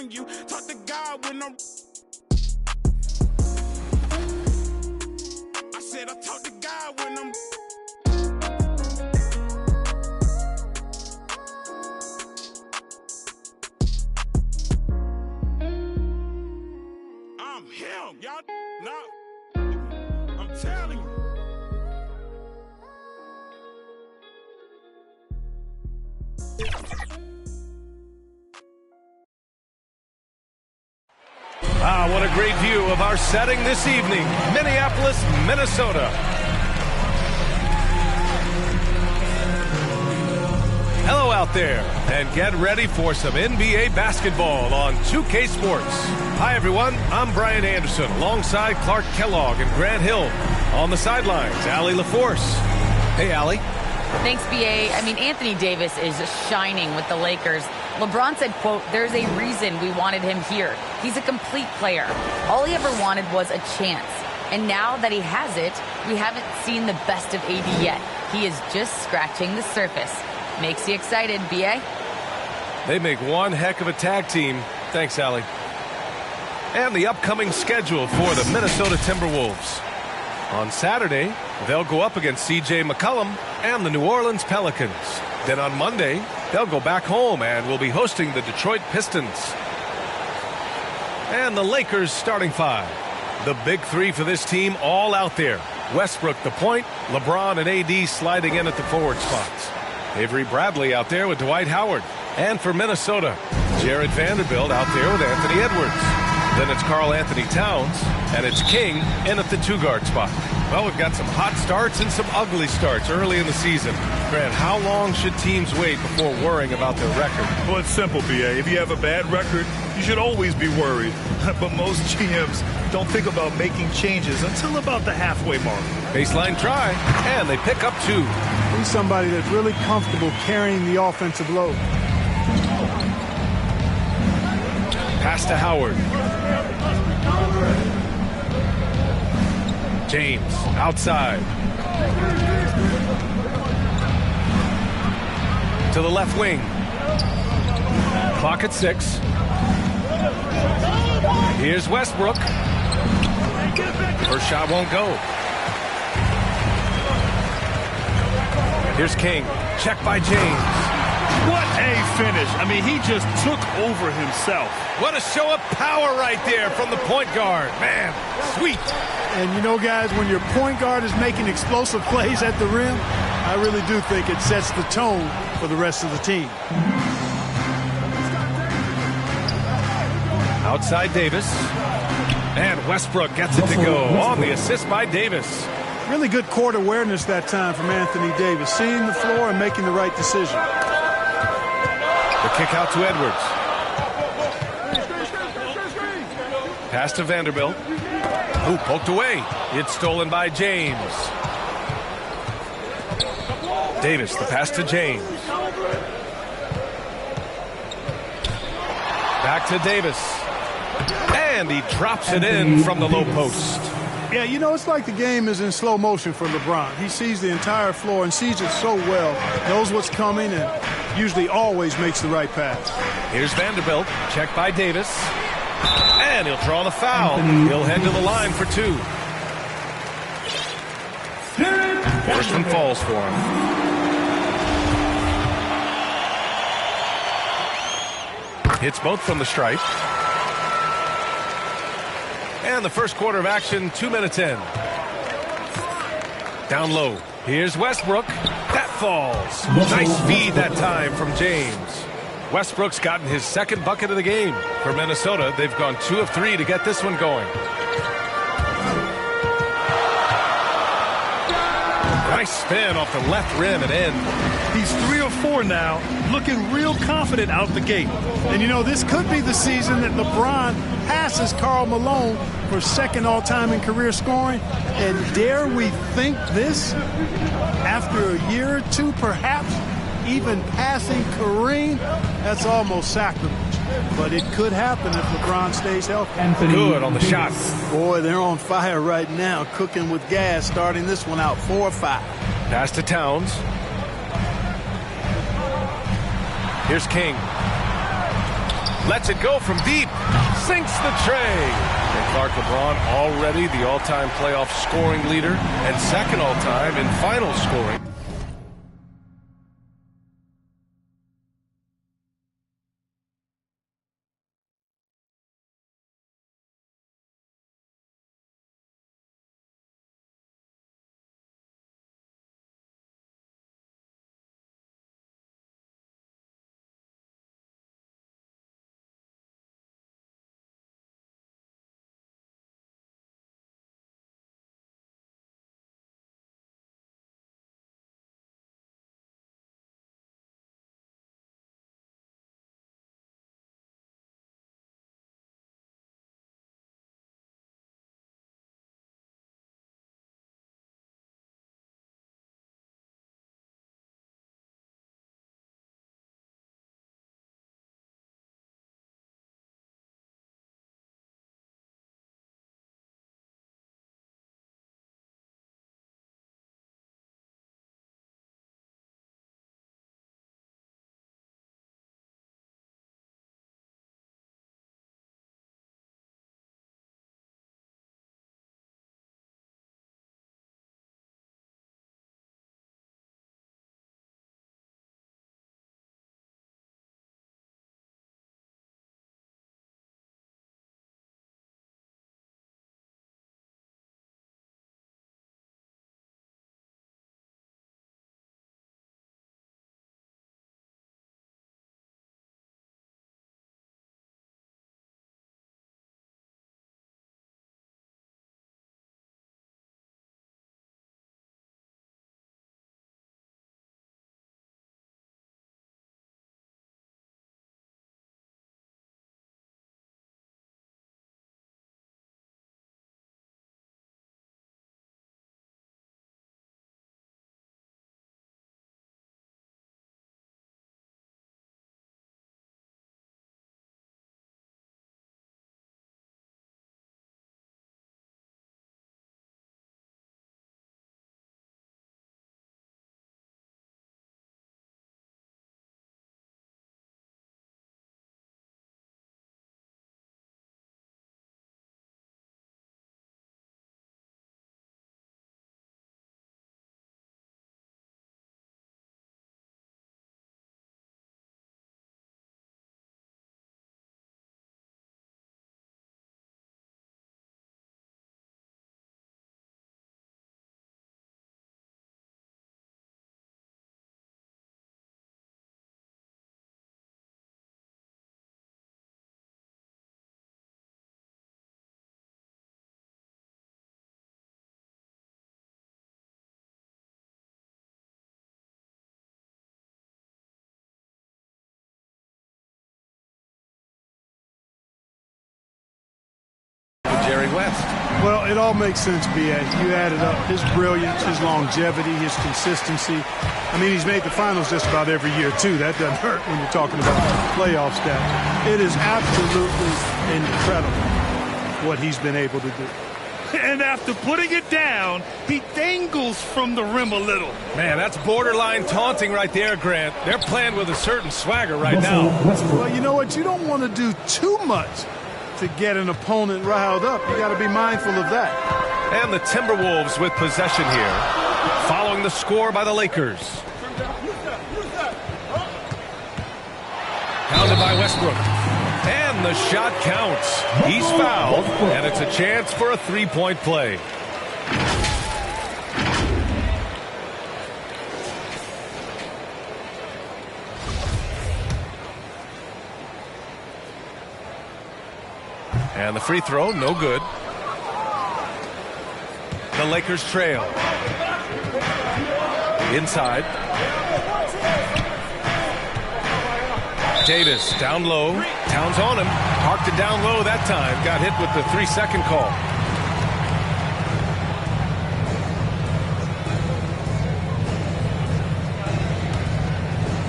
telling you, talk to God when I'm. I said I talk to God when I'm. I'm him, y'all know. I'm telling you. Ah, what a great view of our setting this evening. Minneapolis, Minnesota. Hello out there, and get ready for some NBA basketball on 2K Sports. Hi, everyone. I'm Brian Anderson, alongside Clark Kellogg and Grant Hill. On the sidelines, Allie LaForce. Hey, Allie. Thanks, B.A. I mean, Anthony Davis is shining with the Lakers. LeBron said, quote, "There's a reason we wanted him here. He's a complete player. All he ever wanted was a chance. And now that he has it, we haven't seen the best of AD yet. He is just scratching the surface." Makes you excited, B.A.? They make one heck of a tag team. Thanks, Allie. And the upcoming schedule for the Minnesota Timberwolves. On Saturday, they'll go up against C.J. McCollum and the New Orleans Pelicans. Then on Monday, they'll go back home and will be hosting the Detroit Pistons. And the Lakers starting five. The big three for this team all out there. Westbrook the point, LeBron and AD sliding in at the forward spots. Avery Bradley out there with Dwight Howard. And for Minnesota, Jared Vanderbilt out there with Anthony Edwards. Then it's Karl Anthony Towns, and it's King in at the two-guard spot. Well, we've got some hot starts and some ugly starts early in the season. Grant, how long should teams wait before worrying about their record? Well, it's simple, B.A. If you have a bad record, you should always be worried. But most GMs don't think about making changes until about the halfway mark. Baseline try, and they pick up two. He's somebody that's really comfortable carrying the offensive load. Pass to Howard. James outside. To the left wing. Clock at 6. Here's Westbrook. First shot won't go. Here's King. Check by James. What a finish. I mean, he just took over himself. What a show of power right there from the point guard. Man, sweet. And you know, guys, when your point guard is making explosive plays at the rim, I really do think it sets the tone for the rest of the team. Outside Davis. And Westbrook gets it to go on the assist by Davis. Really good court awareness that time from Anthony Davis, seeing the floor and making the right decision. The kick out to Edwards. Pass to Vanderbilt. Ooh, poked away. It's stolen by James. Davis, the pass to James. Back to Davis. And he drops it in from the low post. Yeah, you know, it's like the game is in slow motion for LeBron. He sees the entire floor and sees it so well, knows what's coming, and usually always makes the right pass. Here's Vanderbilt, checked by Davis. And he'll draw the foul. He'll head to the line for two. First one falls for him. Hits both from the stripe. And the first quarter of action, 2 minutes in. Down low. Here's Westbrook. That falls. Nice feed that time from James. Westbrook's gotten his second bucket of the game. For Minnesota, they've gone 2 of 3 to get this one going. Nice spin off the left rim and in. He's 3 of 4 now, looking real confident out the gate. And you know, this could be the season that LeBron passes Karl Malone for second all-time in career scoring. And dare we think this? After a year or two, perhaps even passing Kareem, that's almost sacrilege. But it could happen if LeBron stays healthy. Good on the shot. Boy, they're on fire right now, cooking with gas, starting this one out 4-5. Pass to Towns. Here's King. Lets it go from deep. Sinks the tray. And Clark LeBron already the all-time playoff scoring leader and second all-time in final scoring. Jerry West. Well, it all makes sense, B.A. You add it up. His brilliance, his longevity, his consistency. I mean, he's made the finals just about every year, too. That doesn't hurt when you're talking about playoff stats. It is absolutely incredible what he's been able to do. And after putting it down, he dangles from the rim a little. Man, that's borderline taunting right there, Grant. They're playing with a certain swagger right now. Well, you know what? You don't want to do too much to get an opponent riled up. You got to be mindful of that. And the Timberwolves with possession here, following the score by the Lakers. Pounded by Westbrook. And the shot counts. He's fouled, and it's a chance for a three-point play. And the free throw, no good. The Lakers trail. Inside. Davis down low. Towns on him. Parked it down low that time. Got hit with the 3-second call.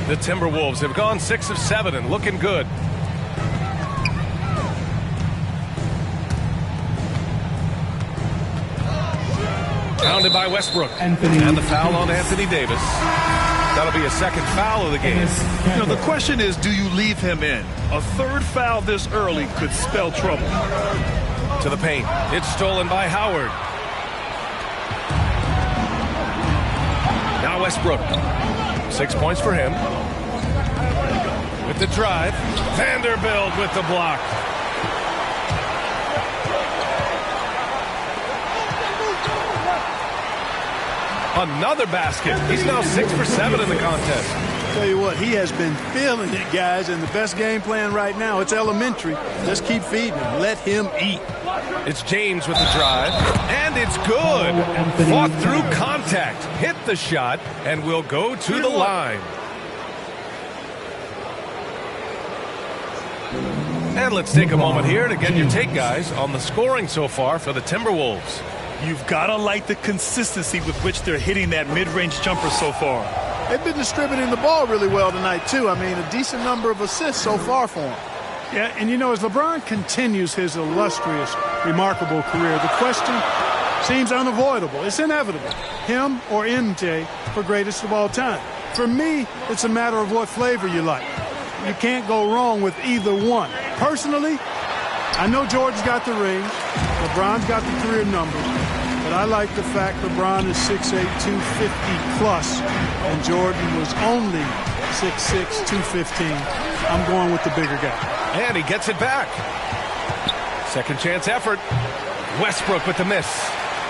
The Timberwolves have gone 6 of 7 and looking good. Pounded by Westbrook. And the foul on Anthony Davis. That'll be a second foul of the game. You know, the question is, do you leave him in? A third foul this early could spell trouble. To the paint. It's stolen by Howard. Now Westbrook. 6 points for him. With the drive. Vanderbilt with the block. Another basket. He's now 6 for 7 in the contest. Tell you what, he has been feeling it, guys, and the best game plan right now, it's elementary. Just keep feeding him. Let him eat. It's James with the drive, and it's good. Fought through contact, hit the shot, and will go to the line. And let's take a moment here to get your take, guys, on the scoring so far for the Timberwolves. You've got to like the consistency with which they're hitting that mid-range jumper so far. They've been distributing the ball really well tonight, too. I mean, a decent number of assists so far for him. Yeah, and you know, as LeBron continues his illustrious, remarkable career, the question seems unavoidable. It's inevitable. Him or MJ for greatest of all time. For me, it's a matter of what flavor you like. You can't go wrong with either one. Personally, I know Jordan's got the rings. LeBron's got the career numbers. But I like the fact LeBron is 6'8", 250 plus, and Jordan was only 6'6", 215. I'm going with the bigger guy. And he gets it back. Second chance effort. Westbrook with the miss.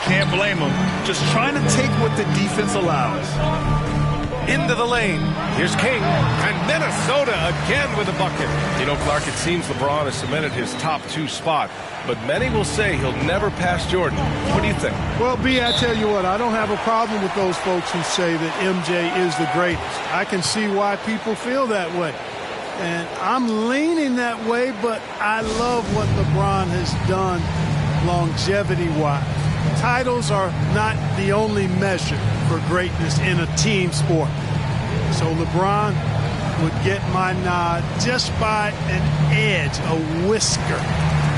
Can't blame him. Just trying to take what the defense allows. Into the lane. Here's King. And Minnesota again with a bucket. You know, Clark, it seems LeBron has cemented his top 2 spot. But many will say he'll never pass Jordan. What do you think? Well, B, I tell you what, I don't have a problem with those folks who say that MJ is the greatest. I can see why people feel that way. And I'm leaning that way, but I love what LeBron has done longevity-wise. Titles are not the only measure for greatness in a team sport. So LeBron would get my nod just by an edge, a whisker,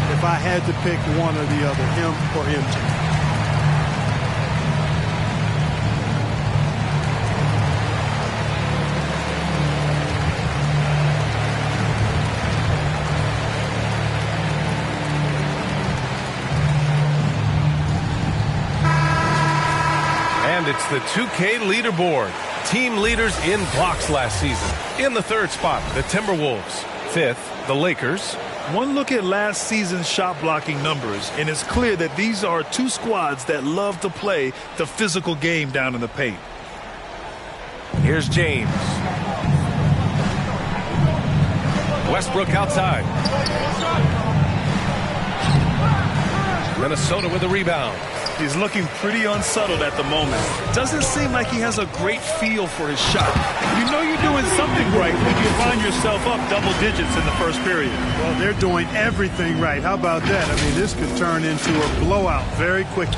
if I had to pick one or the other, him or MJ. And it's the 2K leaderboard. Team leaders in blocks last season. In the 3rd spot, the Timberwolves. 5th, the Lakers. One look at last season's shot blocking numbers, and it's clear that these are 2 squads that love to play the physical game down in the paint. Here's James. Westbrook outside. Minnesota with a rebound. He's looking pretty unsettled at the moment. Doesn't seem like he has a great feel for his shot. You know you're doing something right when you find yourself up double digits in the first period. Well, they're doing everything right. How about that? I mean, this could turn into a blowout very quickly.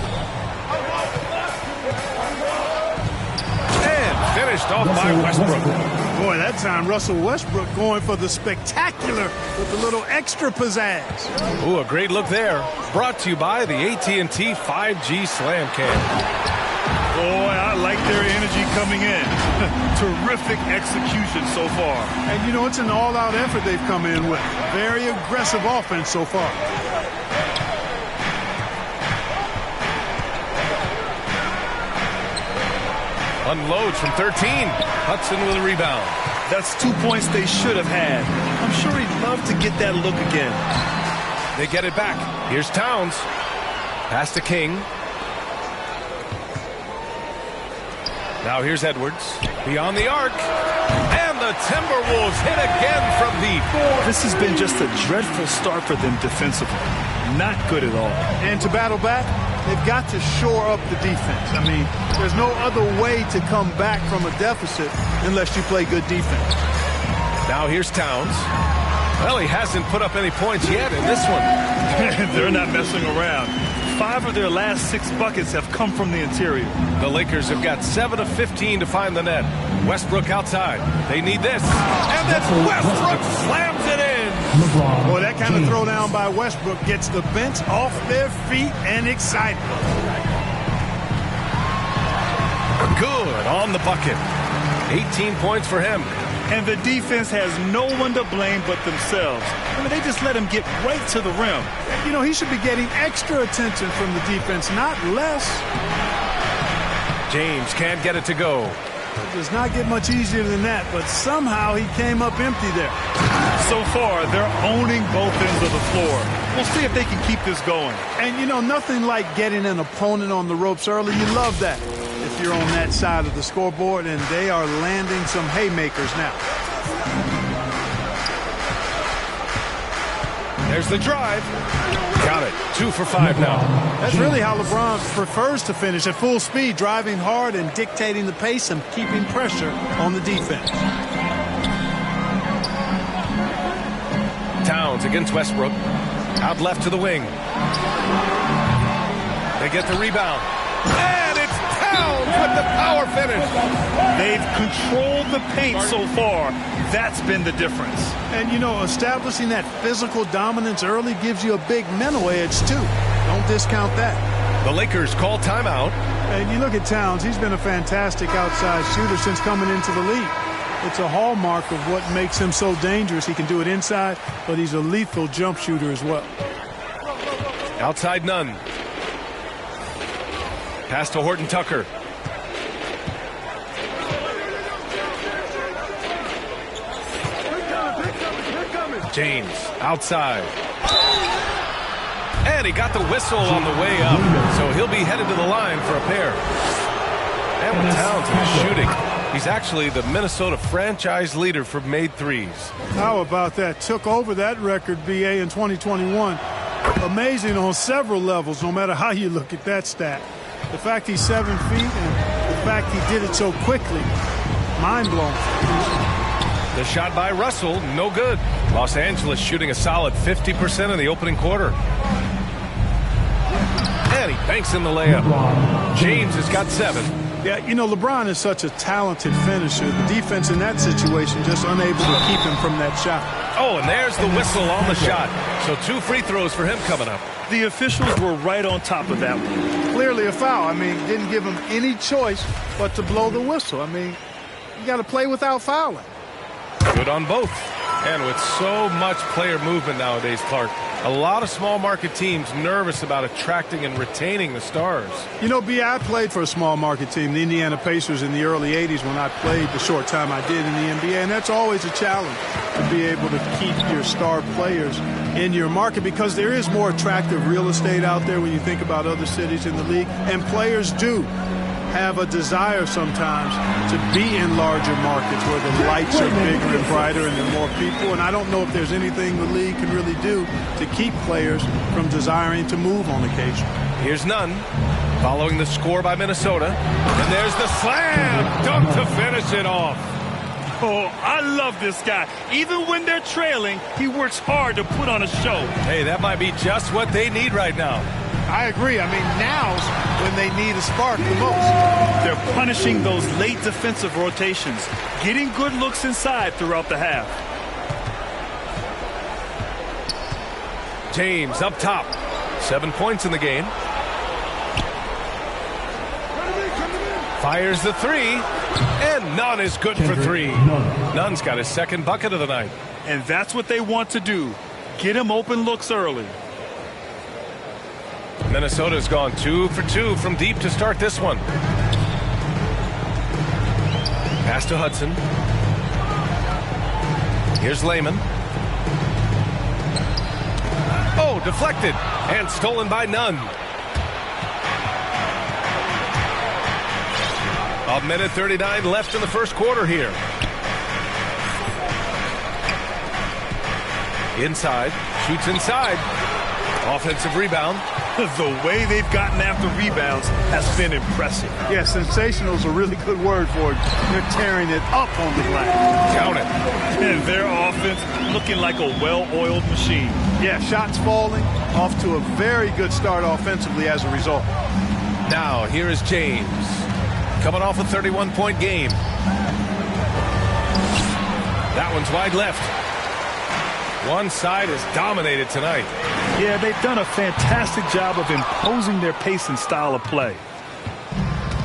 And finished off by Westbrook. Boy, that time Russell Westbrook going for the spectacular with a little extra pizzazz. Ooh, a great look there. Brought to you by the AT&T 5G Slam Cam. Boy, I like their energy coming in. Terrific execution so far. And, you know, it's an all-out effort they've come in with. Very aggressive offense so far. Unloads from 13. Hudson with a rebound. That's 2 points they should have had. I'm sure he'd love to get that look again. They get it back. Here's Towns. Pass to King. Now here's Edwards. Beyond the arc. And the Timberwolves hit again from deep. This has been just a dreadful start for them defensively. Not good at all. And to battle back, they've got to shore up the defense. I mean, there's no other way to come back from a deficit unless you play good defense. Now here's Towns. Well, he hasn't put up any points yet in this one. They're not messing around. 5 of their last 6 buckets have come from the interior. The Lakers have got 7 of 15 to find the net. Westbrook outside. They need this. And then Westbrook slams it in. Boy, that kind of throwdown by Westbrook gets the bench off their feet and excited. Good on the bucket. 18 points for him. And the defense has no one to blame but themselves. I mean, they just let him get right to the rim. You know, he should be getting extra attention from the defense, not less. James can't get it to go. It does not get much easier than that, but somehow he came up empty there. So far, they're owning both ends of the floor. We'll see if they can keep this going. And, you know, nothing like getting an opponent on the ropes early. You love that if you're on that side of the scoreboard, and they are landing some haymakers now. There's the drive. Got it. 2 for 5 now. That's really how LeBron prefers to finish, at full speed, driving hard and dictating the pace and keeping pressure on the defense. Towns against Westbrook. Out left to the wing. They get the rebound. And it's Towns with the power finish. They've controlled the paint so far. That's been the difference. And, you know, establishing that physical dominance early gives you a big mental edge, too. Don't discount that. The Lakers call timeout. And you look at Towns, he's been a fantastic outside shooter since coming into the league. It's a hallmark of what makes him so dangerous. He can do it inside, but he's a lethal jump shooter as well. Outside none. Pass to Horton Tucker. James outside. And he got the whistle on the way up, so he'll be headed to the line for a pair. And with Towns is shooting, he's actually the Minnesota franchise leader for made threes. How about that? Took over that record, BA, in 2021. Amazing on several levels, no matter how you look at that stat. The fact he's 7 feet and the fact he did it so quickly, mind-blowing. The shot by Russell, no good. Los Angeles shooting a solid 50% in the opening quarter. And he banks in the layup. James has got 7. Yeah, you know, LeBron is such a talented finisher. The defense in that situation just unable to keep him from that shot. Oh, and there's the whistle on the shot. So 2 free throws for him coming up. The officials were right on top of that one. Clearly a foul. I mean, didn't give him any choice but to blow the whistle. I mean, you got to play without fouling. Good on both. And with so much player movement nowadays, Clark, a lot of small market teams nervous about attracting and retaining the stars. You know, B, I played for a small market team, the Indiana Pacers, in the early 80s when I played the short time I did in the NBA, and that's always a challenge to be able to keep your star players in your market because there is more attractive real estate out there when you think about other cities in the league, and players do have a desire sometimes to be in larger markets where the lights are bigger and brighter and there are more people. And I don't know if there's anything the league can really do to keep players from desiring to move on occasion. Here's none. Following the score by Minnesota. And there's the slam dunk to finish it off. Oh, I love this guy. Even when they're trailing, he works hard to put on a show. Hey, that might be just what they need right now. I agree. I mean, now's when they need a spark the most. They're punishing those late defensive rotations, getting good looks inside throughout the half. James up top. 7 points in the game. Fires the 3. And none is good for 3. Nunn's got his second bucket of the night. And that's what they want to do. Get him open looks early. Minnesota's gone 2 for 2 from deep to start this one. Pass to Hudson. Here's Layman. Oh, deflected and stolen by Nunn. A minute 39 left in the first quarter here. Inside, shoots inside. Offensive rebound. The way they've gotten after rebounds has been impressive. Yeah, sensational is a really good word for it. They're tearing it up on the glass. Count it. And their offense looking like a well-oiled machine. Yeah, shots falling, off to a very good start offensively as a result. Now, here is James. Coming off a 31-point game. That one's wide left. One side is dominated tonight. Yeah, they've done a fantastic job of imposing their pace and style of play.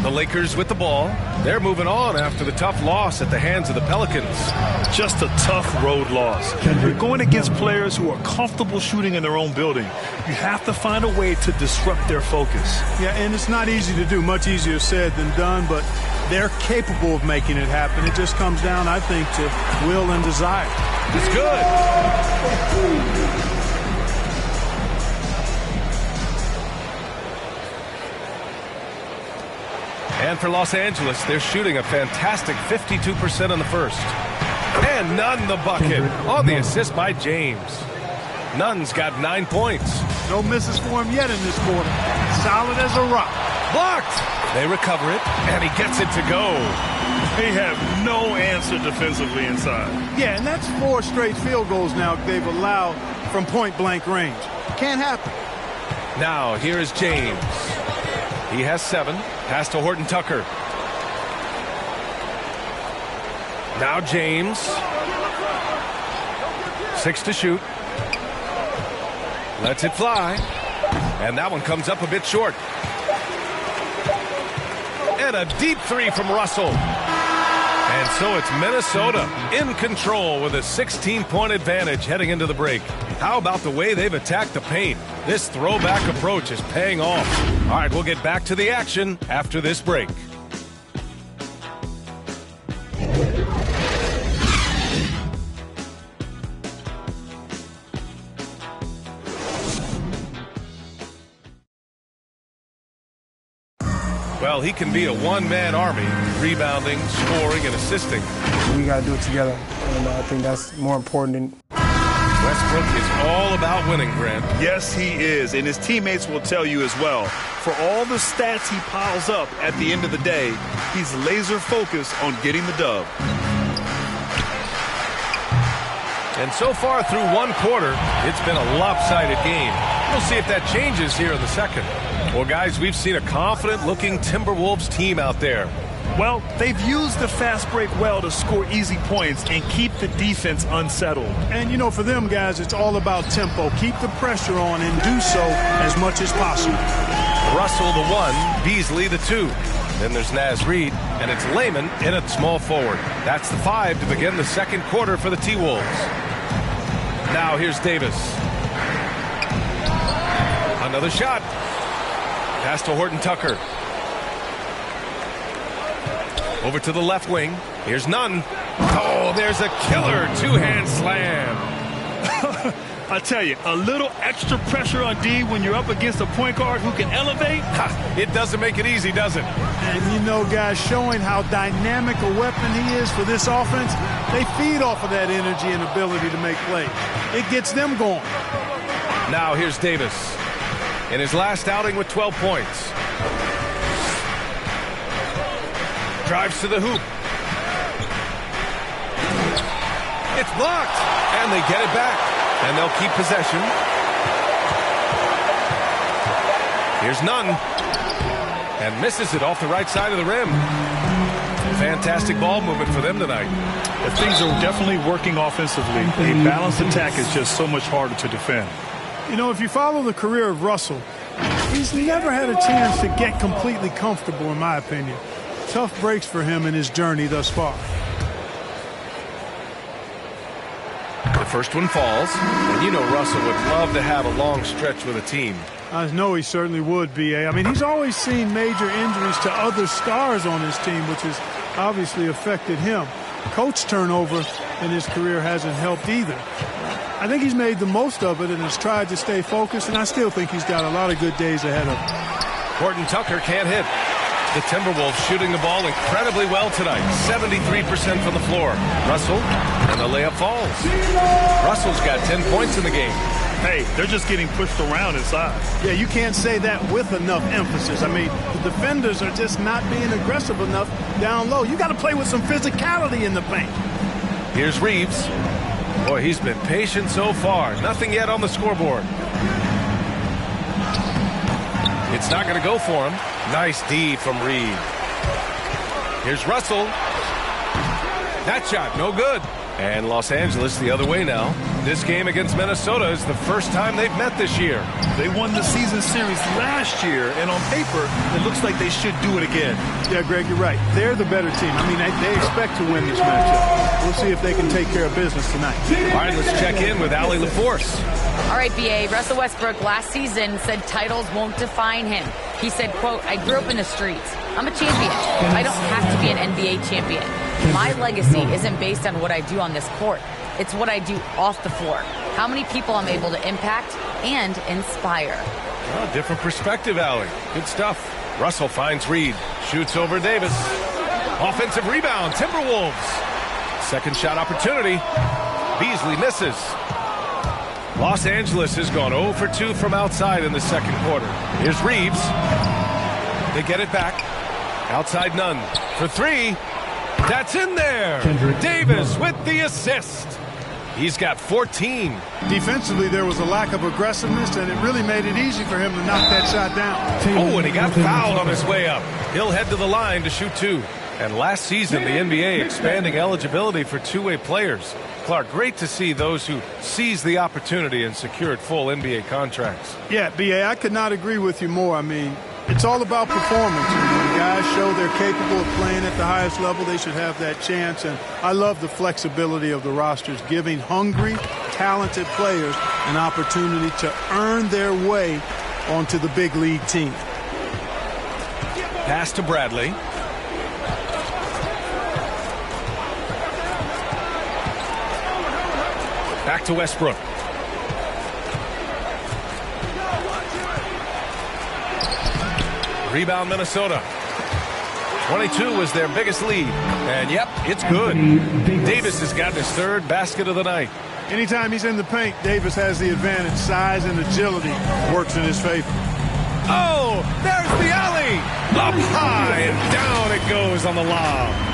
The Lakers with the ball. They're moving on after the tough loss at the hands of the Pelicans. Just a tough road loss. You're going against players who are comfortable shooting in their own building. You have to find a way to disrupt their focus. Yeah, and it's not easy to do. Much easier said than done, but they're capable of making it happen. It just comes down, I think, to will and desire. It's good. And for Los Angeles, they're shooting a fantastic 52% on the first. And Nunn the bucket on the assist by James. Nunn's got 9 points. No misses for him yet in this quarter. Solid as a rock. Blocked. They recover it, and he gets it to go. They have no answer defensively inside. Yeah, and that's 4 straight field goals now they've allowed from point-blank range. Can't happen. Now, here is James. He has 7. Pass to Horton Tucker. Now James. 6 to shoot. Lets it fly. And that one comes up a bit short. And a deep 3 from Russell. And so it's Minnesota in control with a 16-point advantage heading into the break. How about the way they've attacked the paint? This throwback approach is paying off. All right, we'll get back to the action after this break. Well, he can be a one-man army, rebounding, scoring, and assisting. We got to do it together, and I think that's more important than... Westbrook is all about winning, Grant. Yes, he is, and his teammates will tell you as well. For all the stats he piles up at the end of the day, he's laser focused on getting the dub. And so far through one quarter, it's been a lopsided game. We'll see if that changes here in the second. Well, guys, we've seen a confident-looking Timberwolves team out there. Well, they've used the fast break well to score easy points and keep the defense unsettled. And, you know, for them guys, it's all about tempo. Keep the pressure on and do so as much as possible. Russell the 1, Beasley the 2. Then there's Naz Reid, and it's Layman in at small forward. That's the 5 to begin the second quarter for the T-Wolves. Now here's Davis. Another shot. Pass to Horton Tucker. Over to the left wing. Here's Nunn. Oh, there's a killer two-hand slam. I tell you, a little extra pressure on D when you're up against a point guard who can elevate. It doesn't make it easy, does it? And, you know, guys, showing how dynamic a weapon he is for this offense, they feed off of that energy and ability to make plays. It gets them going. Now here's Davis. In his last outing with 12 points. Drives to the hoop. It's blocked. And they get it back. And they'll keep possession. Here's Nunn. And misses it off the right side of the rim. Fantastic ball movement for them tonight. Things are definitely working offensively. A balanced attack is just so much harder to defend. You know, if you follow the career of Russell, he's never had a chance to get completely comfortable, in my opinion. Tough breaks for him in his journey thus far. The first one falls, and you know Russell would love to have a long stretch with a team. I know he certainly would, B.A. I mean, he's always seen major injuries to other stars on his team, which has obviously affected him. Coach turnover in his career hasn't helped either. I think he's made the most of it and has tried to stay focused, and I still think he's got a lot of good days ahead of him. Horton Tucker can't hit. The Timberwolves shooting the ball incredibly well tonight. 73% from the floor. Russell, and the layup falls. Russell's got 10 points in the game. Hey, they're just getting pushed around inside. Yeah, you can't say that with enough emphasis. I mean, the defenders are just not being aggressive enough down low. You got to play with some physicality in the paint. Here's Reeves. Boy, he's been patient so far. Nothing yet on the scoreboard. It's not going to go for him. Nice D from Reed. Here's Russell. That shot, no good. And Los Angeles the other way now. This game against Minnesota is the first time they've met this year. They won the season series last year, and on paper, it looks like they should do it again. Yeah, Greg, you're right. They're the better team. I mean, they expect to win this matchup. We'll see if they can take care of business tonight. All right, let's check in with Allie LaForce. All right, BA, Russell Westbrook last season said titles won't define him. He said, quote, I grew up in the streets. I'm a champion. I don't have to be an NBA champion. My legacy isn't based on what I do on this court. It's what I do off the floor. How many people I'm able to impact and inspire. Oh, different perspective, Allie. Good stuff. Russell finds Reed. Shoots over Davis. Offensive rebound, Timberwolves. Second shot opportunity. Beasley misses. Los Angeles has gone 0 for 2 from outside in the second quarter. Here's Reeves. They get it back. Outside Nunn for 3. That's in there. Davis with the assist. He's got 14. Defensively, there was a lack of aggressiveness, and it really made it easy for him to knock that shot down. Oh, and he got fouled on his way up. He'll head to the line to shoot 2. And last season, the NBA expanding eligibility for two-way players. Clark, great to see those who seized the opportunity and secured full NBA contracts. Yeah, B.A., I could not agree with you more. I mean, it's all about performance. And when guys show they're capable of playing at the highest level, they should have that chance. And I love the flexibility of the rosters, giving hungry, talented players an opportunity to earn their way onto the big league team. Pass to Bradley. Back to Westbrook. Rebound Minnesota. 22 was their biggest lead. And yep, it's good. Davis has got his third basket of the night. Anytime he's in the paint, Davis has the advantage. Size and agility works in his favor. Oh, there's the alley. Up high and down it goes on the lob.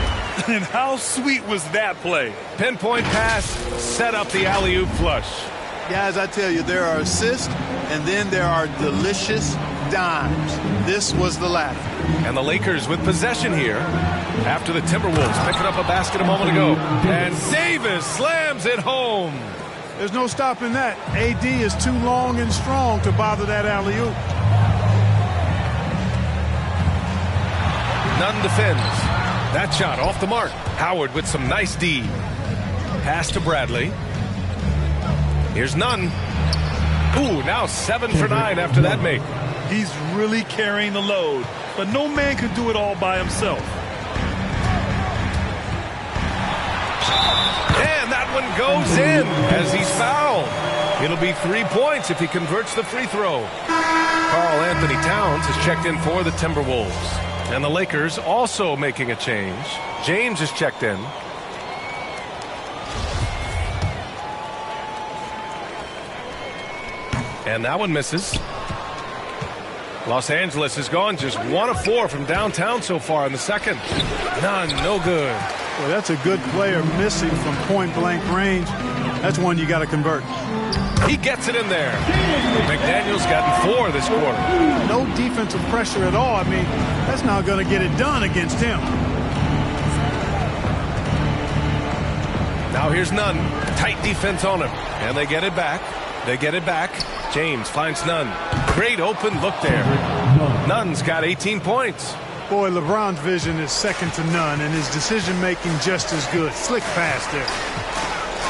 And how sweet was that play? Pinpoint pass, set up the alley-oop flush. Guys, I tell you, there are assists, and then there are delicious dimes. This was the latter. And the Lakers with possession here after the Timberwolves picking up a basket a moment ago. And Davis slams it home. There's no stopping that. AD is too long and strong to bother that alley-oop. Nunn defends. That shot off the mark. Howard with some nice D. Pass to Bradley. Here's Nunn. Ooh, now 7 for 9 after that make. He's really carrying the load, but no man can do it all by himself. And that one goes in as he's fouled. It'll be 3 points if he converts the free throw. Karl Anthony Towns has checked in for the Timberwolves. And the Lakers also making a change. James is checked in. And that one misses. Los Angeles has gone just 1 of 4 from downtown so far in the second. None, no good. Well, that's a good player missing from point-blank range. That's one you got to convert. He gets it in there. McDaniel's gotten 4 this quarter. No defensive pressure at all. I mean, that's not going to get it done against him. Now here's Nunn. Tight defense on him. And they get it back. They get it back. James finds Nunn. Great open look there. Nunn's got 18 points. Boy, LeBron's vision is second to none, and his decision-making just as good. Slick pass there.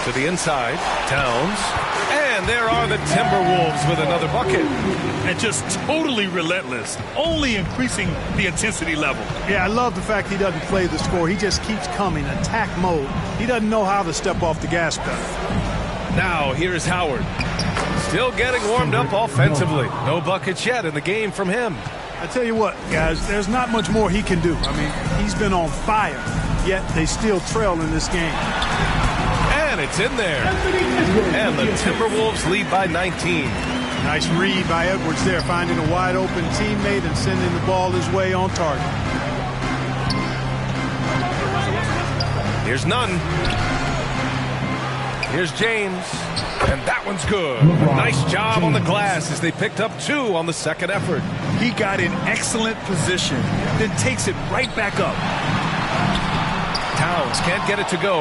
To the inside. Towns. And there are the Timberwolves with another bucket. And just totally relentless, only increasing the intensity level. Yeah, I love the fact he doesn't play the score. He just keeps coming, attack mode. He doesn't know how to step off the gas pedal. Now here's Howard. Still getting warmed up offensively. No buckets yet in the game from him. I tell you what, guys, there's not much more he can do. I mean, he's been on fire, yet they still trail in this game. And it's in there. And the Timberwolves lead by 19. Nice read by Edwards there, finding a wide-open teammate and sending the ball his way on target. Here's Nunn. Here's James. And that one's good. Nice job on the glass as they picked up 2 on the second effort. He got in excellent position, then takes it right back up. Towns can't get it to go.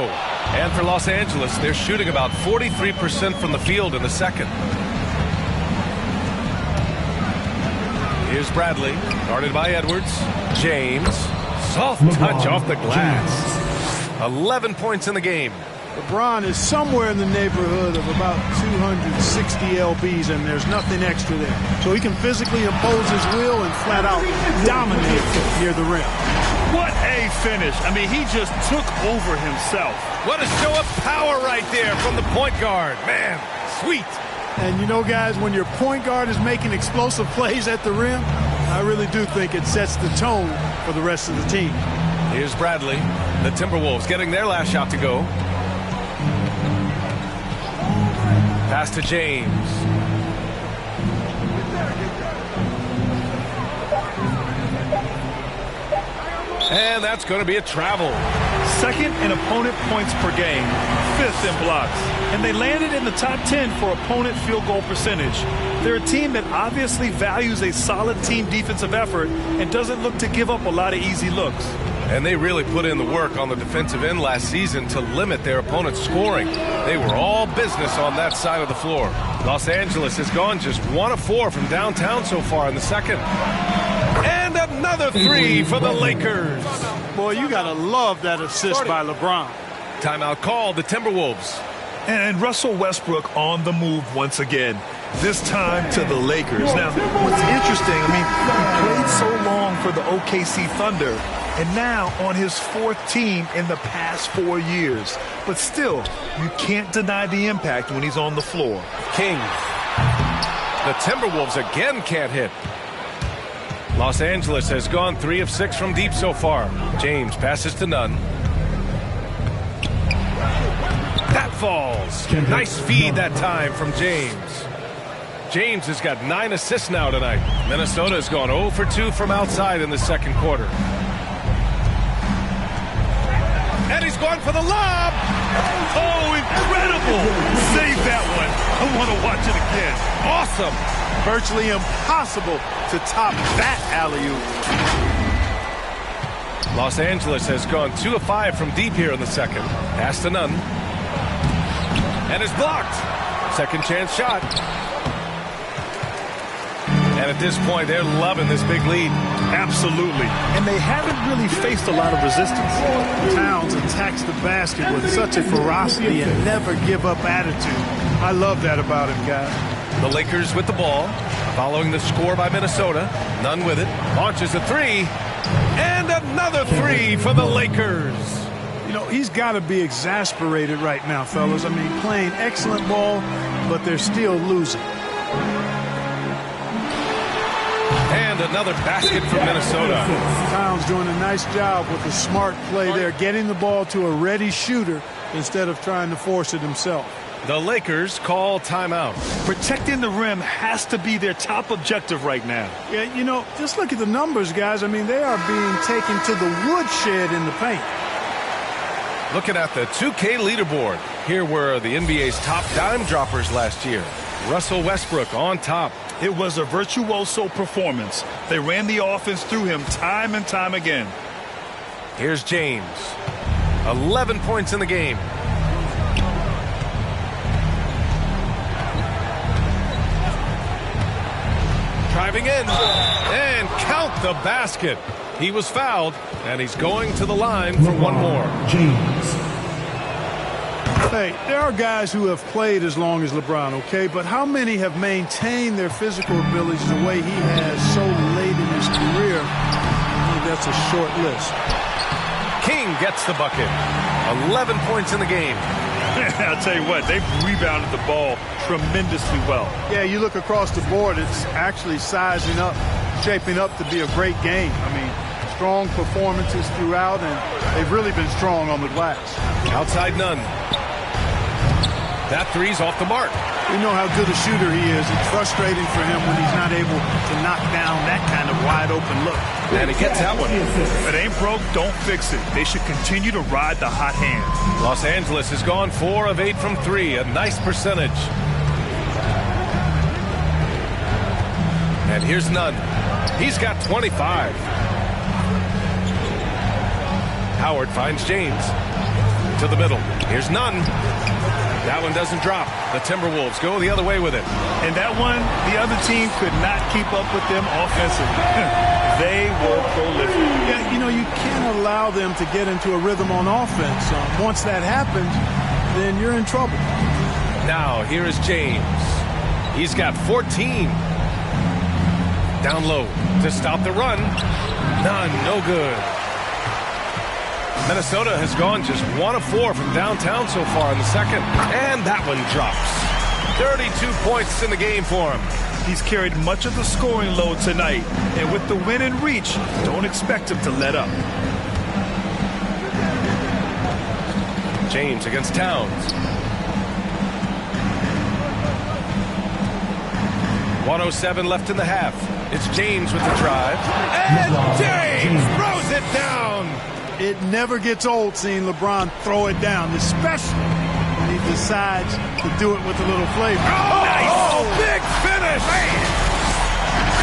And for Los Angeles, they're shooting about 43% from the field in the second. Here's Bradley, guarded by Edwards. James, soft touch off the glass. 11 points in the game. LeBron is somewhere in the neighborhood of about 260 lbs, and there's nothing extra there. So he can physically impose his will and flat out dominate near the rim. What a finish. I mean, he just took over himself. What a show of power right there from the point guard. Man, sweet. And you know, guys, when your point guard is making explosive plays at the rim, I really do think it sets the tone for the rest of the team. Here's Bradley. The Timberwolves getting their last shot to go. Pass to James. And that's going to be a travel. Second in opponent points per game, fifth in blocks. And they landed in the top 10 for opponent field goal percentage. They're a team that obviously values a solid team defensive effort and doesn't look to give up a lot of easy looks. And they really put in the work on the defensive end last season to limit their opponent's scoring. They were all business on that side of the floor. Los Angeles has gone just 1 of 4 from downtown so far in the second. And another three for the Lakers. Boy, you got to love that assist by LeBron. Timeout called, the Timberwolves. And Russell Westbrook on the move once again, this time to the Lakers. Now, what's interesting, I mean, he played so long for the OKC Thunder, and now on his fourth team in the past 4 years. But still, you can't deny the impact when he's on the floor. King. The Timberwolves again can't hit. Los Angeles has gone 3 of 6 from deep so far. James passes to Nunn. That falls. Nice feed that time from James. James has got 9 assists now tonight. Minnesota has gone 0 for 2 from outside in the second quarter. And he's going for the lob. Oh, incredible. Save that one. I want to watch it again. Awesome. Virtually impossible to top that alley-oop. Los Angeles has gone 2 of 5 from deep here in the second. Pass to Nunn. And is blocked. Second chance shot. And at this point, they're loving this big lead. Absolutely. And they haven't really faced a lot of resistance. Towns attacks the basket with such a ferocity and never give up attitude. I love that about him, guys. The Lakers with the ball, following the score by Minnesota. Nunn with it, launches a three, and another three for the Lakers. You know, he's got to be exasperated right now, fellas. I mean, playing excellent ball, but they're still losing. And another basket from Minnesota. Towns doing a nice job with a smart play there, getting the ball to a ready shooter instead of trying to force it himself. The Lakers call timeout. Protecting the rim has to be their top objective right now. Yeah, you know, just look at the numbers, guys. I mean, they are being taken to the woodshed in the paint. Looking at the 2K leaderboard, here were the NBA's top dime droppers last year. Russell Westbrook on top. It was a virtuoso performance. They ran the offense through him time and time again. Here's James. 11 points in the game. Driving in and count the basket. He was fouled, and he's going to the line for one more. James. Hey, there are guys who have played as long as LeBron, okay? But how many have maintained their physical abilities the way he has so late in his career? I think that's a short list. King gets the bucket. 11 points in the game. I'll tell you what, they've rebounded the ball tremendously well. Yeah, you look across the board, it's actually sizing up, shaping up to be a great game. I mean, strong performances throughout, and they've really been strong on the glass. Outside Nunn. That three's off the mark. We know how good a shooter he is. It's frustrating for him when he's not able to knock down that kind of wide open look. And he gets that one. If it ain't broke, don't fix it. They should continue to ride the hot hand. Los Angeles has gone 4 of 8 from 3, a nice percentage. And here's Nunn. He's got 25. Howard finds James. To the middle. Here's Nunn. That one doesn't drop. The Timberwolves go the other way with it. And that one, the other team could not keep up with them offensively. They were prolific. Yeah, you know, you can't allow them to get into a rhythm on offense. Once that happens, then you're in trouble. Now, here is James. He's got 14. Down low to stop the run. None, no good. Minnesota has gone just 1 of 4 from downtown so far in the second. And that one drops. 32 points in the game for him. He's carried much of the scoring load tonight. And with the win in reach, don't expect him to let up. James against Towns. 1:07 left in the half. It's James with the drive. And James throws it down. It never gets old seeing LeBron throw it down, especially when he decides to do it with a little flavor. Oh, nice. Big finish.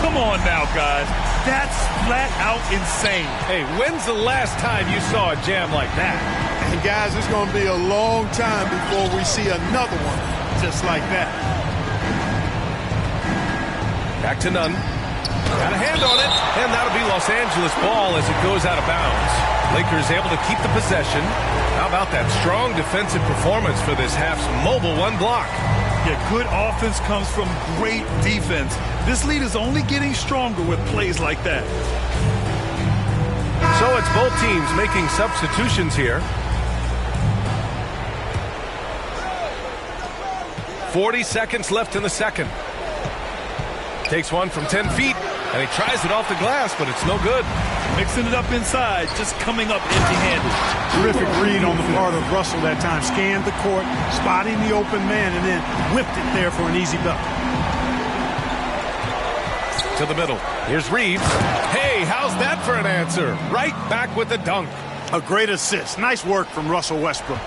Come on now, guys. That's flat out insane. Hey, when's the last time you saw a jam like that? And guys, it's going to be a long time before we see another one just like that. Back to Nunn. Got a hand on it, and that'll be Los Angeles ball as it goes out of bounds. Lakers able to keep the possession. How about that strong defensive performance for this half's mobile one block? Yeah, good offense comes from great defense. This lead is only getting stronger with plays like that. So it's both teams making substitutions here. 40 seconds left in the second. Takes one from 10 feet, and he tries it off the glass, but it's no good. Mixing it up inside, just coming up empty-handed. Terrific read on the part of Russell that time. Scanned the court, spotting the open man, and then whipped it there for an easy bucket. To the middle. Here's Reeves. Hey, how's that for an answer? Right back with the dunk. A great assist. Nice work from Russell Westbrook.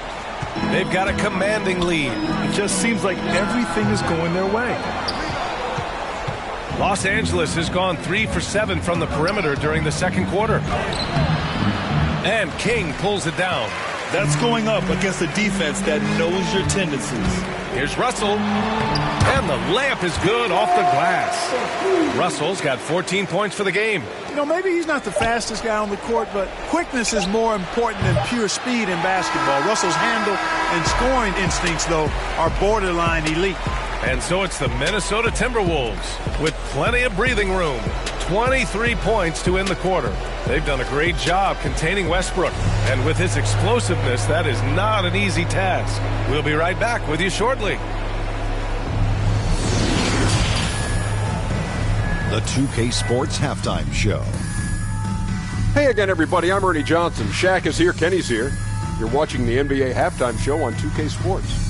They've got a commanding lead. It just seems like everything is going their way. Los Angeles has gone 3 for 7 from the perimeter during the second quarter. And King pulls it down. That's going up against a defense that knows your tendencies. Here's Russell. And the layup is good off the glass. Russell's got 14 points for the game. You know, maybe he's not the fastest guy on the court, but quickness is more important than pure speed in basketball. Russell's handle and scoring instincts, though, are borderline elite. And so it's the Minnesota Timberwolves with plenty of breathing room. 23 points to end the quarter. They've done a great job containing Westbrook. And with his explosiveness, that is not an easy task. We'll be right back with you shortly. The 2K Sports Halftime Show. Hey again, everybody. I'm Ernie Johnson. Shaq is here. Kenny's here. You're watching the NBA Halftime Show on 2K Sports.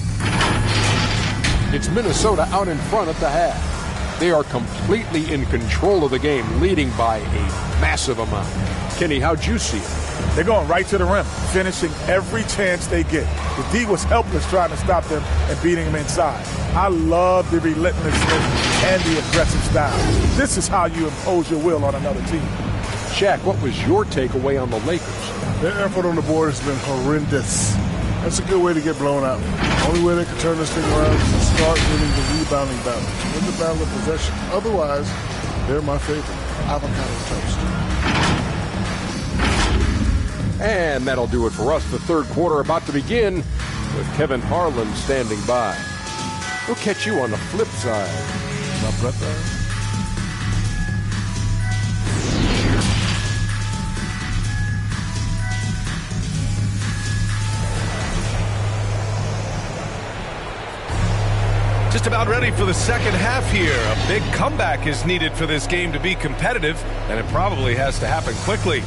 It's Minnesota out in front at the half. They are completely in control of the game, leading by a massive amount. Kenny, how'd you see it? They're going right to the rim, finishing every chance they get. The D was helpless trying to stop them and beating them inside. I love the relentlessness and the aggressive style. This is how you impose your will on another team. Shaq, what was your takeaway on the Lakers? Their effort on the board has been horrendous. That's a good way to get blown out. Only way they can turn this thing around is to start winning the rebounding battle. Win the battle of possession. Otherwise, they're my favorite. Avocado toast. And that'll do it for us. The third quarter about to begin with Kevin Harlan standing by. We'll catch you on the flip side. My brother. Just about ready for the second half here. A big comeback is needed for this game to be competitive, and it probably has to happen quickly.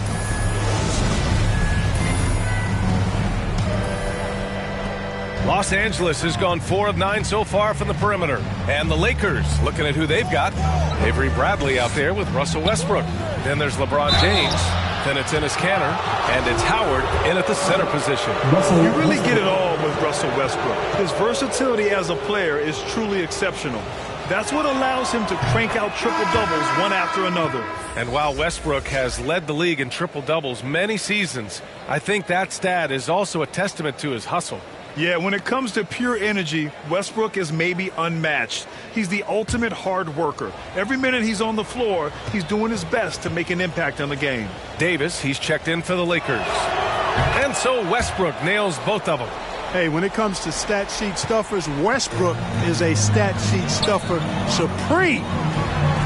Los Angeles has gone 4 of 9 so far from the perimeter. And the Lakers, looking at who they've got. Avery Bradley out there with Russell Westbrook. Then there's LeBron James. Then it's Enes Kanter. And it's Howard in at the center position. You really get it all with Russell Westbrook. His versatility as a player is truly exceptional. That's what allows him to crank out triple-doubles one after another. And while Westbrook has led the league in triple-doubles many seasons, I think that stat is also a testament to his hustle. Yeah, when it comes to pure energy, Westbrook is maybe unmatched. He's the ultimate hard worker. Every minute he's on the floor, he's doing his best to make an impact on the game. Davis, he's checked in for the Lakers. And so Westbrook nails both of them. Hey, when it comes to stat sheet stuffers, Westbrook is a stat sheet stuffer supreme.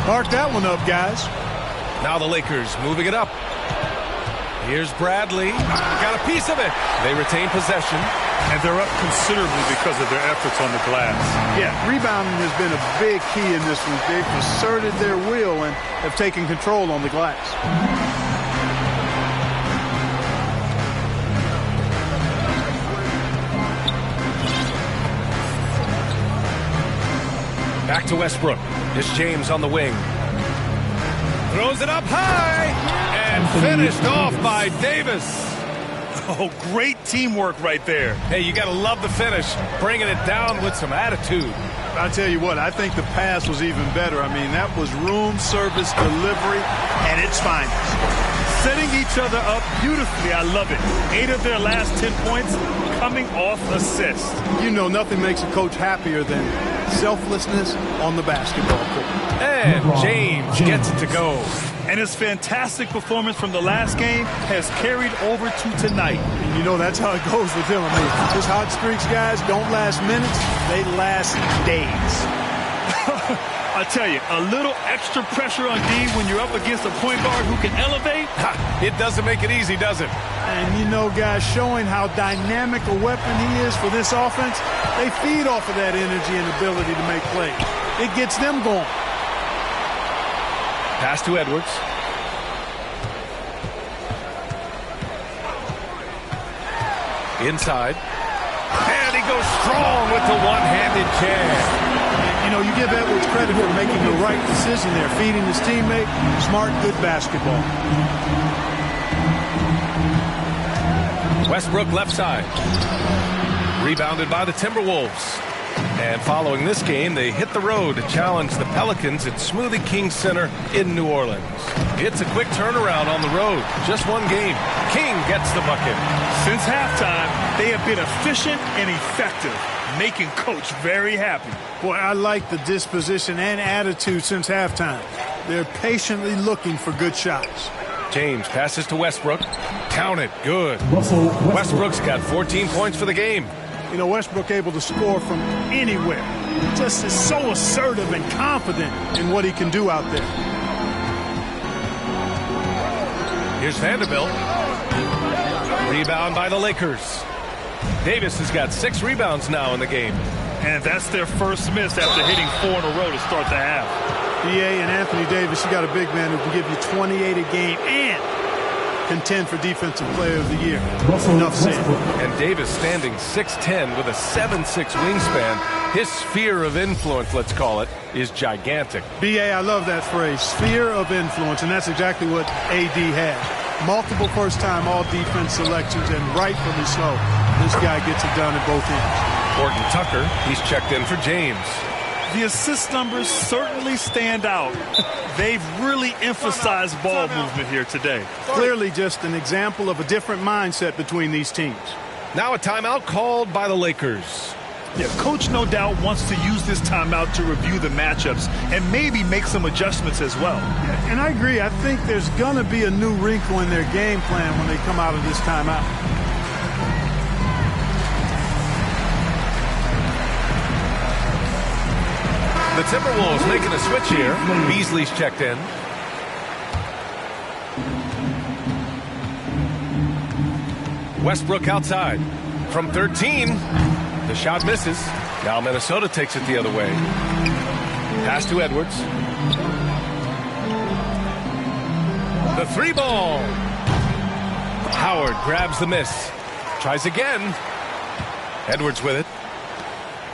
Mark that one up, guys. Now the Lakers moving it up. Here's Bradley. Got a piece of it. They retain possession. And they're up considerably because of their efforts on the glass. Yeah, rebounding has been a big key in this one. They've asserted their will and have taken control on the glass. Back to Westbrook. It's James on the wing. Throws it up high and finished off by Davis. Oh, great teamwork right there. Hey, you got to love the finish, bringing it down with some attitude. I tell you what, I think the pass was even better. I mean, that was room service delivery at its finest. Setting each other up beautifully. I love it. 8 of their last 10 points coming off assists. You know, nothing makes a coach happier than selflessness on the basketball court. And James gets it to go. And his fantastic performance from the last game has carried over to tonight. You know, that's how it goes with him. I mean, his hot streaks, guys, don't last minutes. They last days. I tell you, a little extra pressure on D when you're up against a point guard who can elevate. It doesn't make it easy, does it? And, you know, guys, showing how dynamic a weapon he is for this offense, they feed off of that energy and ability to make plays. It gets them going. Pass to Edwards. Inside. And he goes strong with the one-handed jab. You know, you give Edwards credit for making the right decision there, feeding his teammate. Smart, good basketball. Westbrook left side. Rebounded by the Timberwolves. And following this game, they hit the road to challenge the Pelicans at Smoothie King Center in New Orleans. It's a quick turnaround on the road. Just one game. King gets the bucket. Since halftime, they have been efficient and effective, making Coach very happy. Boy, I like the disposition and attitude since halftime. They're patiently looking for good shots. James passes to Westbrook. Count it. Good. Westbrook's got 14 points for the game. You know, Westbrook able to score from anywhere. Just is so assertive and confident in what he can do out there. Here's Vanderbilt. Rebound by the Lakers. Davis has got 6 rebounds now in the game. And that's their first miss after hitting 4 in a row to start the half. B.A. and Anthony Davis, you got a big man who can give you 28 a game and contend for Defensive Player of the Year. Enough said. And Davis standing 6'10" with a 7'6" wingspan. His sphere of influence, let's call it, is gigantic. B.A., I love that phrase, sphere of influence, and that's exactly what A.D. had. Multiple first-time all-defense selections, and rightfully so. This guy gets it done at both ends. Horton Tucker, he's checked in for James. The assist numbers certainly stand out. They've really emphasized ball movement here today. Clearly just an example of a different mindset between these teams. Now a timeout called by the Lakers. Yeah, Coach no doubt wants to use this timeout to review the matchups and maybe make some adjustments as well. Yeah, and I agree. I think there's going to be a new wrinkle in their game plan when they come out of this timeout. The Timberwolves making a switch here. Beasley's checked in. Westbrook outside. From 13, the shot misses. Now Minnesota takes it the other way. Pass to Edwards. The 3 ball. Howard grabs the miss. Tries again. Edwards with it.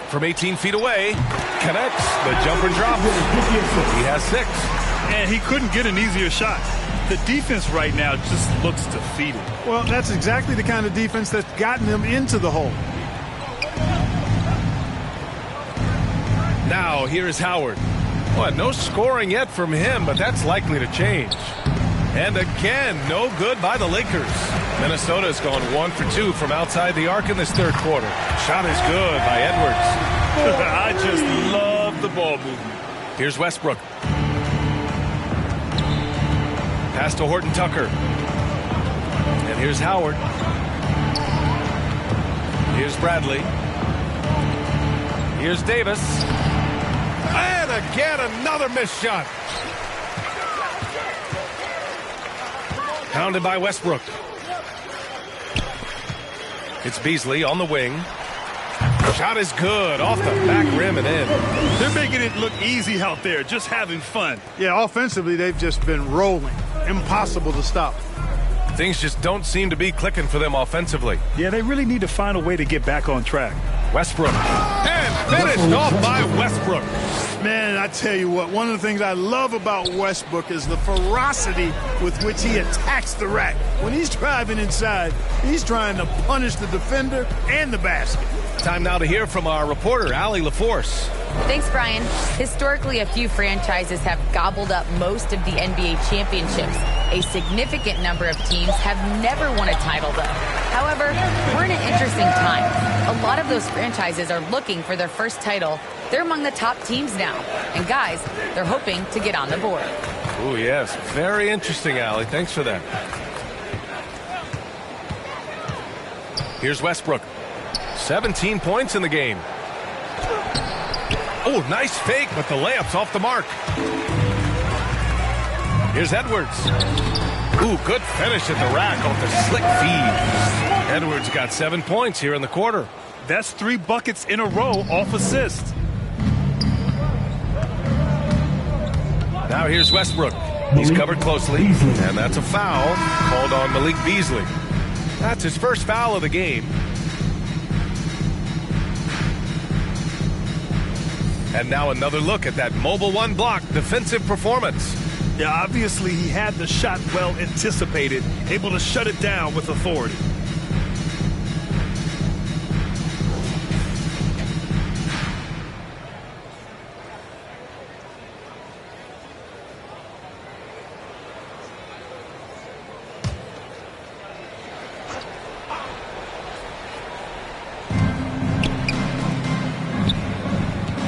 From 18 feet away. Connects. The jumper drops. He has 6. And he couldn't get an easier shot. The defense right now just looks defeated. Well, that's exactly the kind of defense that's gotten them into the hole. Now here's Howard. Well, no scoring yet from him, but that's likely to change. And again, no good by the Lakers. Minnesota's gone 1 for 2 from outside the arc in this third quarter. Shot is good by Edwards. I just love the ball movement. Here's Westbrook. Pass to Horton Tucker. And here's Howard. Here's Bradley. Here's Davis. And again, another missed shot. Pounded by Westbrook. It's Beasley on the wing. Shot is good. Off the back rim and in. They're making it look easy out there, just having fun. Yeah, offensively, they've just been rolling. Impossible to stop. Things just don't seem to be clicking for them offensively. Yeah, they really need to find a way to get back on track. Westbrook. And finished off by Westbrook. Man, I tell you what, one of the things I love about Westbrook is the ferocity with which he attacks the rack. When he's driving inside, he's trying to punish the defender and the basket. Time now to hear from our reporter, Allie LaForce. Thanks, Brian. Historically, a few franchises have gobbled up most of the NBA championships. A significant number of teams have never won a title, though. However, we're in an interesting time. A lot of those franchises are looking for their first title. They're among the top teams now. And guys, they're hoping to get on the board. Oh, yes. Very interesting, Allie. Thanks for that. Here's Westbrook. 17 points in the game. Oh, nice fake, but the layup's off the mark. Here's Edwards. Ooh, good finish at the rack off the slick feed. Edwards got 7 points here in the quarter. That's 3 buckets in a row off assist. Now here's Westbrook. He's covered closely, and that's a foul called on Malik Beasley. That's his first foul of the game. And now another look at that mobile one block defensive performance. Yeah, obviously he had the shot well anticipated, able to shut it down with authority.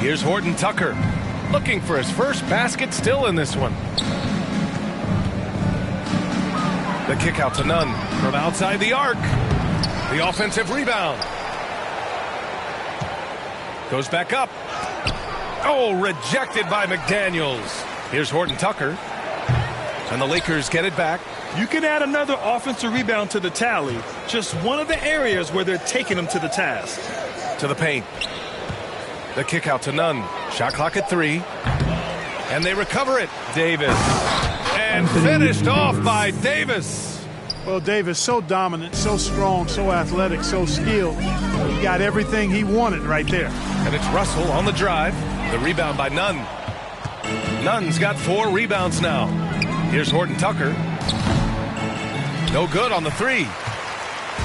Here's Horton Tucker, looking for his first basket still in this one. The kick out to Nunn from outside the arc. The offensive rebound. Goes back up. Oh, rejected by McDaniels. Here's Horton Tucker. And the Lakers get it back. You can add another offensive rebound to the tally. Just one of the areas where they're taking them to the task. To the paint. The kick out to Nunn. Shot clock at 3. And they recover it. Davis. And finished off by Davis. Well, Davis, so dominant, so strong, so athletic, so skilled. He got everything he wanted right there. And it's Russell on the drive. The rebound by Nunn. Nunn's got 4 rebounds now. Here's Horton Tucker. No good on the 3.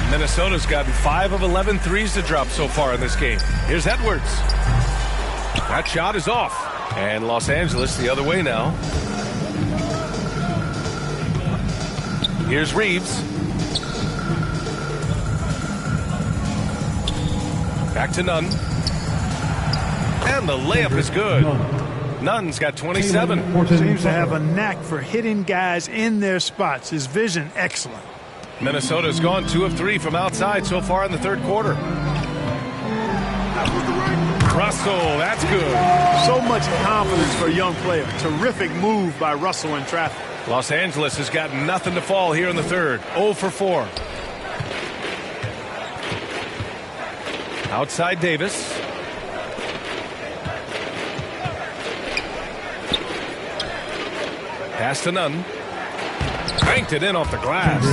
Minnesota's gotten 5 of 11 threes to drop so far in this game. Here's Edwards. That shot is off. And Los Angeles the other way now. Here's Reeves. Back to Nunn. And the layup is good. Nunn's got 27. Seems to have a knack for hitting guys in their spots. His vision, excellent. Minnesota's gone 2 of 3 from outside so far in the third quarter. Russell, that's good. So much confidence for a young player. Terrific move by Russell in traffic. Los Angeles has got nothing to fall here in the third. 0 for 4. Outside Davis. Pass to Nunn. Banked it in off the glass.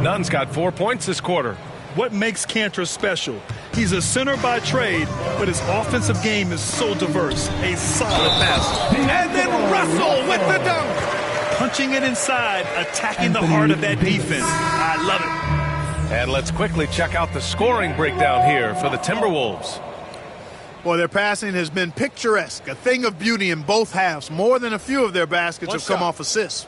Nunn's got 4 points this quarter. What makes Cantor special? He's a center by trade, but his offensive game is so diverse. A solid passer. And then Russell with the dunk. Punching it inside, attacking the heart of that defense. I love it. And let's quickly check out the scoring breakdown here for the Timberwolves. Well, their passing has been picturesque, a thing of beauty in both halves. More than a few of their baskets have come off assists.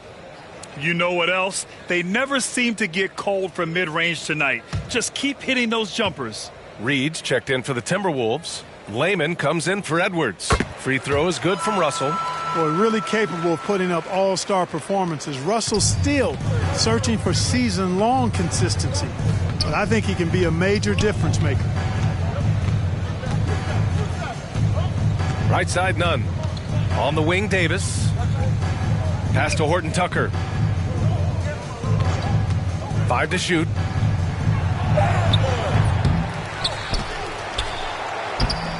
You know what else? They never seem to get cold from mid-range tonight. Just keep hitting those jumpers. Reed's checked in for the Timberwolves. Layman comes in for Edwards. Free throw is good from Russell. Boy, really capable of putting up all-star performances. Russell still searching for season-long consistency. But I think he can be a major difference maker. Right side, Nunn. On the wing, Davis. Pass to Horton Tucker. 5 to shoot.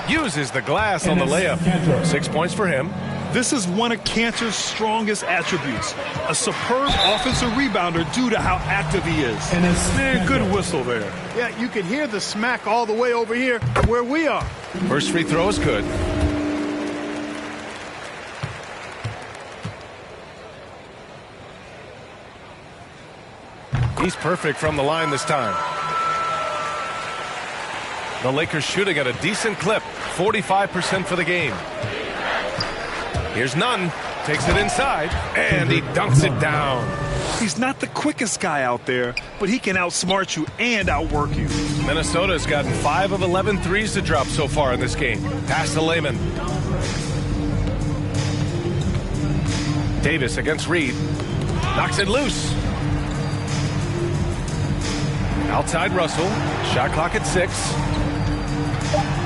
Uses the glass on the layup. 6 points for him. This is one of Cantor's strongest attributes. A superb offensive rebounder due to how active he is. Man, good whistle there. Yeah, you can hear the smack all the way over here where we are. First free throw is good. He's perfect from the line this time. The Lakers shooting at a decent clip, 45% for the game. Here's Nunn, takes it inside, and he dunks it down. He's not the quickest guy out there, but he can outsmart you and outwork you. Minnesota's gotten 5 of 11 threes to drop so far in this game. Pass to Layman. Davis against Reed. Knocks it loose. Outside Russell. Shot clock at 6.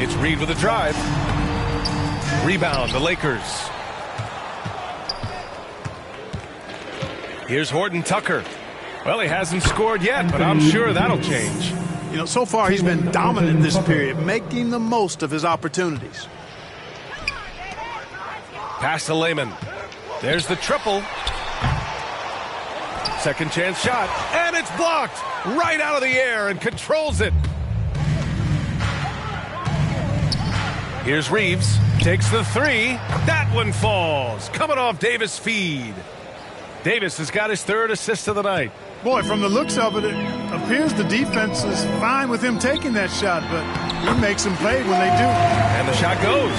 It's Reed with a drive. Rebound, the Lakers. Here's Horton Tucker. Well, he hasn't scored yet, but I'm sure that'll change. You know, so far he's been dominant this period, making the most of his opportunities. Pass to Layman. There's the triple. Second chance shot, and it's blocked right out of the air and controls it. Here's Reeves, takes the 3. That one falls, coming off Davis' feed. Davis has got his 3rd assist of the night. Boy, from the looks of it, it appears the defense is fine with him taking that shot, but he makes them pay when they do. And the shot goes.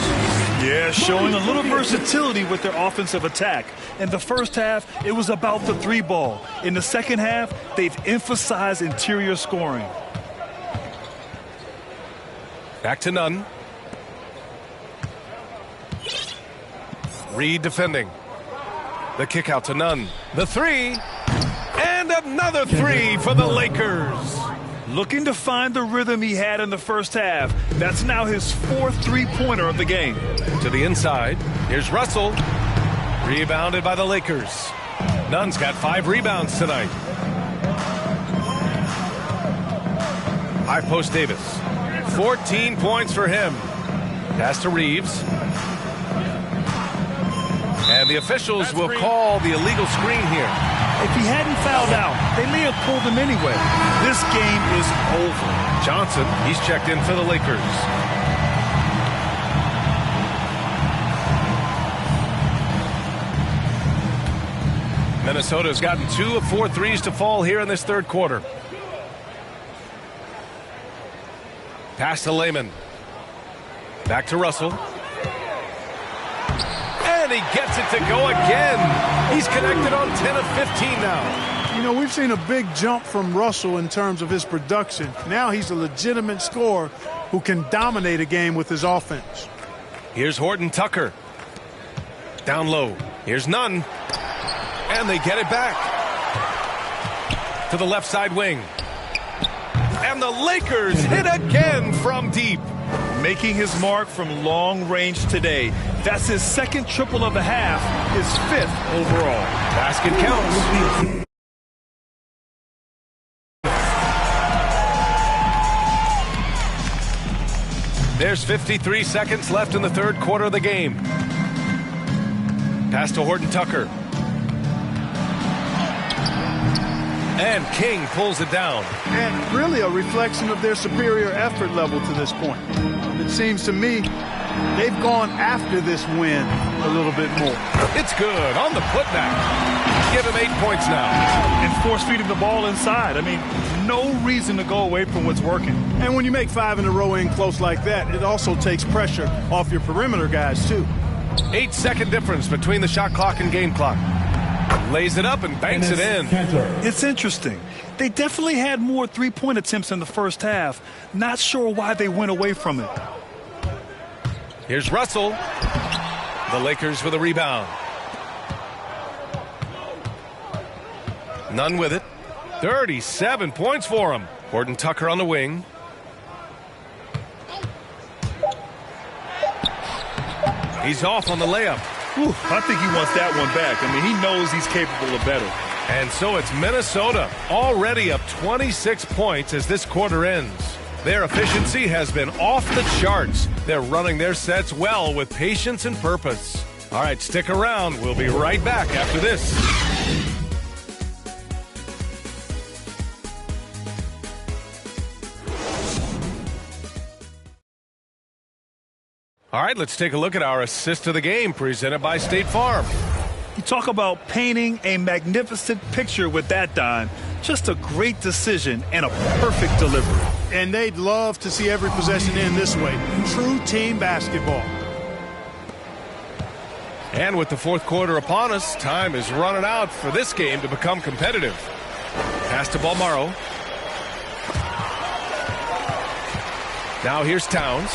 Yeah, showing a little versatility with their offensive attack. In the first half, it was about the 3 ball. In the second half, they've emphasized interior scoring. Back to Nunn. Reed defending. The kick out to Nunn. The 3. And another 3 for the Lakers. Looking to find the rhythm he had in the first half. That's now his 4th three-pointer of the game. To the inside. Here's Russell. Rebounded by the Lakers. Nunn's got 5 rebounds tonight. High post Davis. 14 points for him. Pass to Reeves. And the officials will call the illegal screen here. If he hadn't fouled out, they may have pulled him anyway. This game is over. Johnson, he's checked in for the Lakers. Minnesota's gotten 2 of 4 threes to fall here in this 3rd quarter. Pass to Layman. Back to Russell. And he gets it to go again. He's connected on 10 of 15 now. You know, we've seen a big jump from Russell in terms of his production. Now he's a legitimate scorer who can dominate a game with his offense. Here's Horton Tucker. Down low. Here's Nunn. And they get it back. To the left side wing. And the Lakers hit again from deep. Making his mark from long range today. That's his 2nd triple of the half, his 5th overall. Basket counts. There's 53 seconds left in the 3rd quarter of the game. Pass to Horton Tucker. And King pulls it down. And really a reflection of their superior effort level to this point. It seems to me they've gone after this win a little bit more. It's good on the putback. Give him 8 points now. And force feeding the ball inside. I mean, no reason to go away from what's working. And when you make 5 in a row in close like that, it also takes pressure off your perimeter guys, too. 8-second difference between the shot clock and game clock. Lays it up and banks it in. It's interesting. They definitely had more three-point attempts in the first half. Not sure why they went away from it. Here's Russell. The Lakers with a rebound. Nunn with it. 37 points for him. Horton Tucker on the wing. He's off on the layup. Ooh, I think he wants that one back. I mean, he knows he's capable of better. And so it's Minnesota already up 26 points as this quarter ends. Their efficiency has been off the charts. They're running their sets well with patience and purpose. All right, stick around. We'll be right back after this. All right, let's take a look at our assist of the game presented by State Farm. You talk about painting a magnificent picture with that, Don. Just a great decision and a perfect delivery. And they'd love to see every possession end this way. True team basketball. And with the fourth quarter upon us, time is running out for this game to become competitive. Pass to Balmaro. Now here's Towns.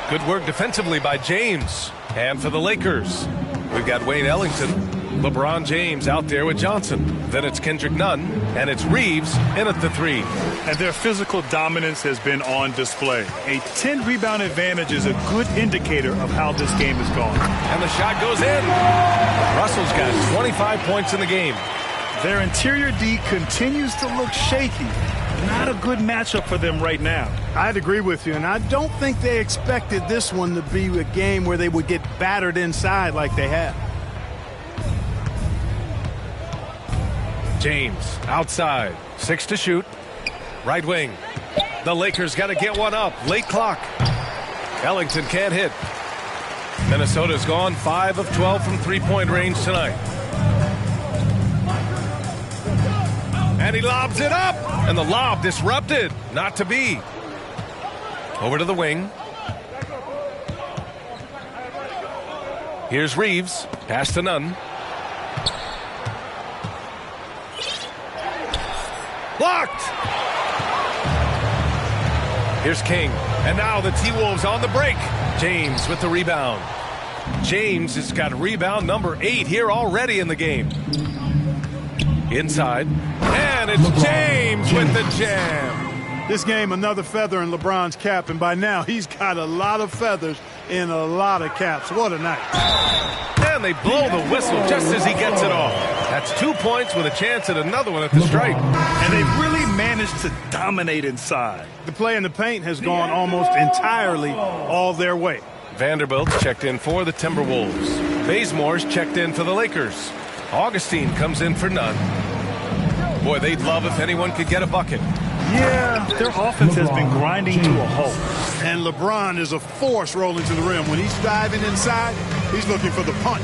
Good work defensively by James. And for the Lakers, we've got Wayne Ellington, LeBron James out there with Johnson. Then it's Kendrick Nunn, and it's Reeves in at the 3. And their physical dominance has been on display. A 10-rebound advantage is a good indicator of how this game has gone. And the shot goes in. Russell's got 25 points in the game. Their interior D continues to look shaky. Not a good matchup for them right now. I'd agree with you, and I don't think they expected this one to be a game where they would get battered inside like they have. James outside, 6 to shoot. Right wing. The Lakers got to get one up. Late clock. Ellington can't hit. Minnesota's gone 5 of 12 from three-point range tonight. And he lobs it up. And the lob disrupted. Not to be. Over to the wing. Here's Reeves. Pass to Nunn. Blocked. Here's King. And now the T-Wolves on the break. James with the rebound. James has got rebound number 8 here already in the game. Inside. And it's James with the jam. This game, another feather in LeBron's cap, and by now he's got a lot of feathers in a lot of caps. What a night. And they blow the whistle just as he gets it off. That's 2 points with a chance at another one at the stripe. And they've really managed to dominate inside. The play in the paint has gone almost entirely all their way. Vanderbilt's checked in for the Timberwolves. Bazemore's checked in for the Lakers. Augustine comes in for Nunn. Boy, they'd love if anyone could get a bucket. Yeah, their offense has been grinding to a halt. And LeBron is a force rolling to the rim. When he's diving inside, he's looking for the punch.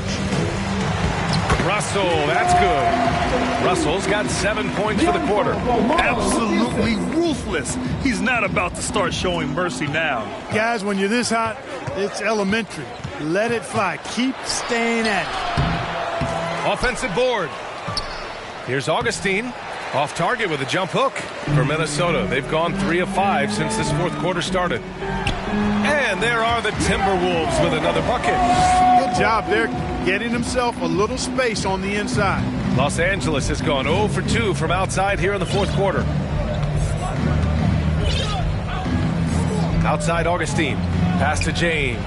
Russell, that's good. Russell's got 7 points for the quarter. Absolutely ruthless. He's not about to start showing mercy now. Guys, when you're this hot, it's elementary. Let it fly. Keep staying at it. Offensive board. Here's Augustine. Off target with a jump hook for Minnesota. They've gone 3 of 5 since this fourth quarter started. And there are the Timberwolves with another bucket. Good job there, getting himself a little space on the inside. Los Angeles has gone 0 for 2 from outside here in the fourth quarter. Outside Augustine. Pass to James.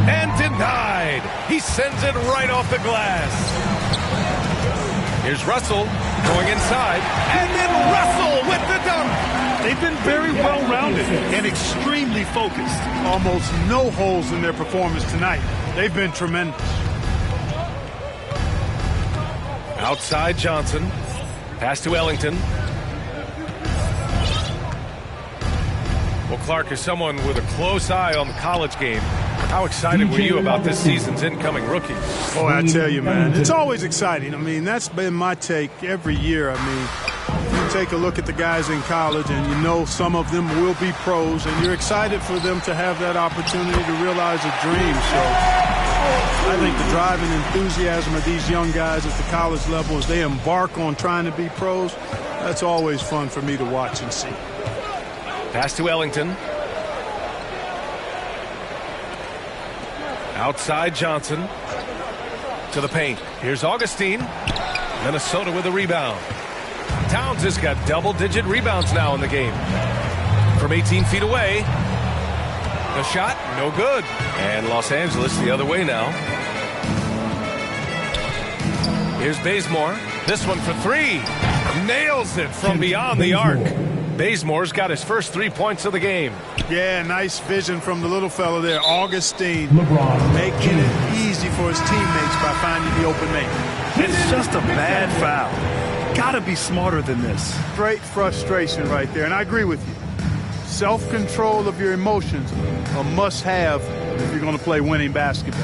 And denied. He sends it right off the glass. Here's Russell going inside. And then Russell with the dunk. They've been very well-rounded and extremely focused. Almost no holes in their performance tonight. They've been tremendous. Outside Johnson. Pass to Ellington. Well, Clark, as someone with a close eye on the college game, how excited were you about this season's incoming rookies? Oh, I tell you, man, it's always exciting. I mean, that's been my take every year. I mean, you take a look at the guys in college and you know some of them will be pros, and you're excited for them to have that opportunity to realize a dream. So I think the drive and enthusiasm of these young guys at the college level as they embark on trying to be pros, that's always fun for me to watch and see. Pass to Ellington. Outside Johnson. To the paint. Here's Augustine. Minnesota with a rebound. Towns has got double-digit rebounds now in the game. From 18 feet away. The shot, no good. And Los Angeles the other way now. Here's Bazemore. This one for three. Nails it from beyond the arc. Bazemore's got his first 3 points of the game. Yeah, nice vision from the little fella there, Augustine, making it easy for his teammates by finding the open man. It's just a bad foul. Gotta be smarter than this. Straight frustration right there, and I agree with you. Self-control of your emotions, a must-have if you're going to play winning basketball.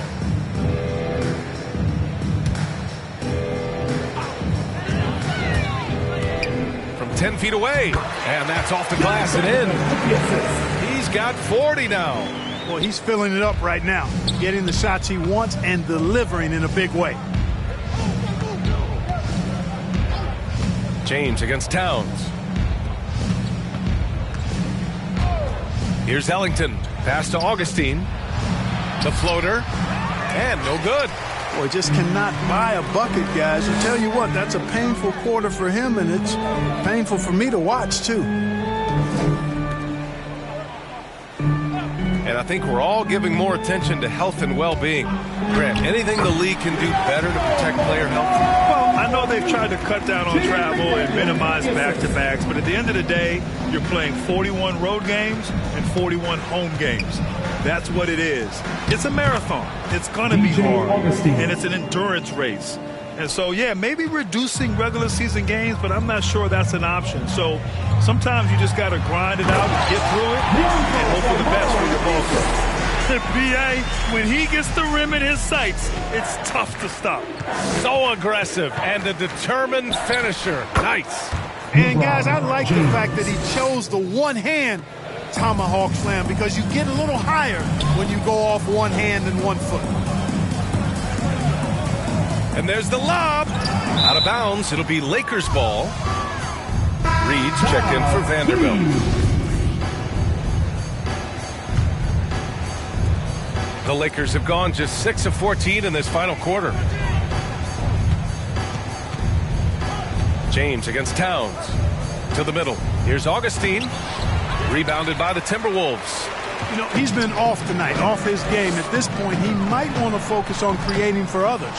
From 10 feet away, and that's off the glass and in. He's got 40 now. Well, he's filling it up right now, getting the shots he wants and delivering in a big way. James against Towns. Here's Ellington. Pass to Augustine. The floater. And no good. Boy, just cannot buy a bucket, guys. I tell you what, that's a painful quarter for him, and it's painful for me to watch, too. And I think we're all giving more attention to health and well-being. Grant, anything the league can do better to protect player health? Well, I know they've tried to cut down on travel and minimize back-to-backs, but at the end of the day, you're playing 41 road games and 41 home games. That's what it is. It's a marathon. It's going to be hard, and it's an endurance race. And so, yeah, maybe reducing regular season games, but I'm not sure that's an option. So sometimes you just got to grind it out and get through it and hope for the best for your ball club. B.A., when he gets the rim in his sights, it's tough to stop. So aggressive and a determined finisher. Nice. And, guys, I like the fact that he chose the one-hand tomahawk slam because you get a little higher when you go off one hand and 1 foot. And there's the lob. Out of bounds. It'll be Lakers ball. Reed's checked in for Vanderbilt. The Lakers have gone just 6 of 14 in this final quarter. James against Towns. To the middle. Here's Augustine. Rebounded by the Timberwolves. You know, he's been off tonight, off his game. At this point, he might want to focus on creating for others.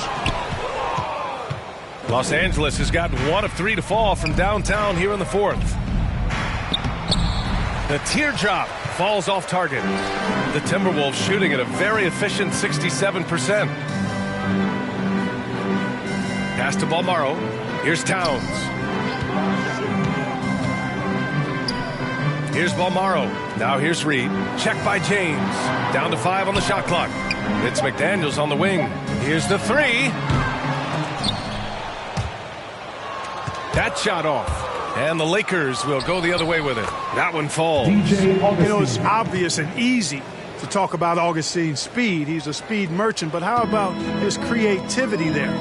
Los Angeles has gotten 1 of 3 to fall from downtown here in the fourth. The teardrop falls off target. The Timberwolves shooting at a very efficient 67%. Pass to Balmaro. Here's Towns. Here's Balmaro. Now here's Reed. Check by James. Down to 5 on the shot clock. It's McDaniels on the wing. Here's the 3. That shot off. And the Lakers will go the other way with it. That one falls. You know, it's obvious and easy to talk about Augustine's speed. He's a speed merchant, but how about his creativity there?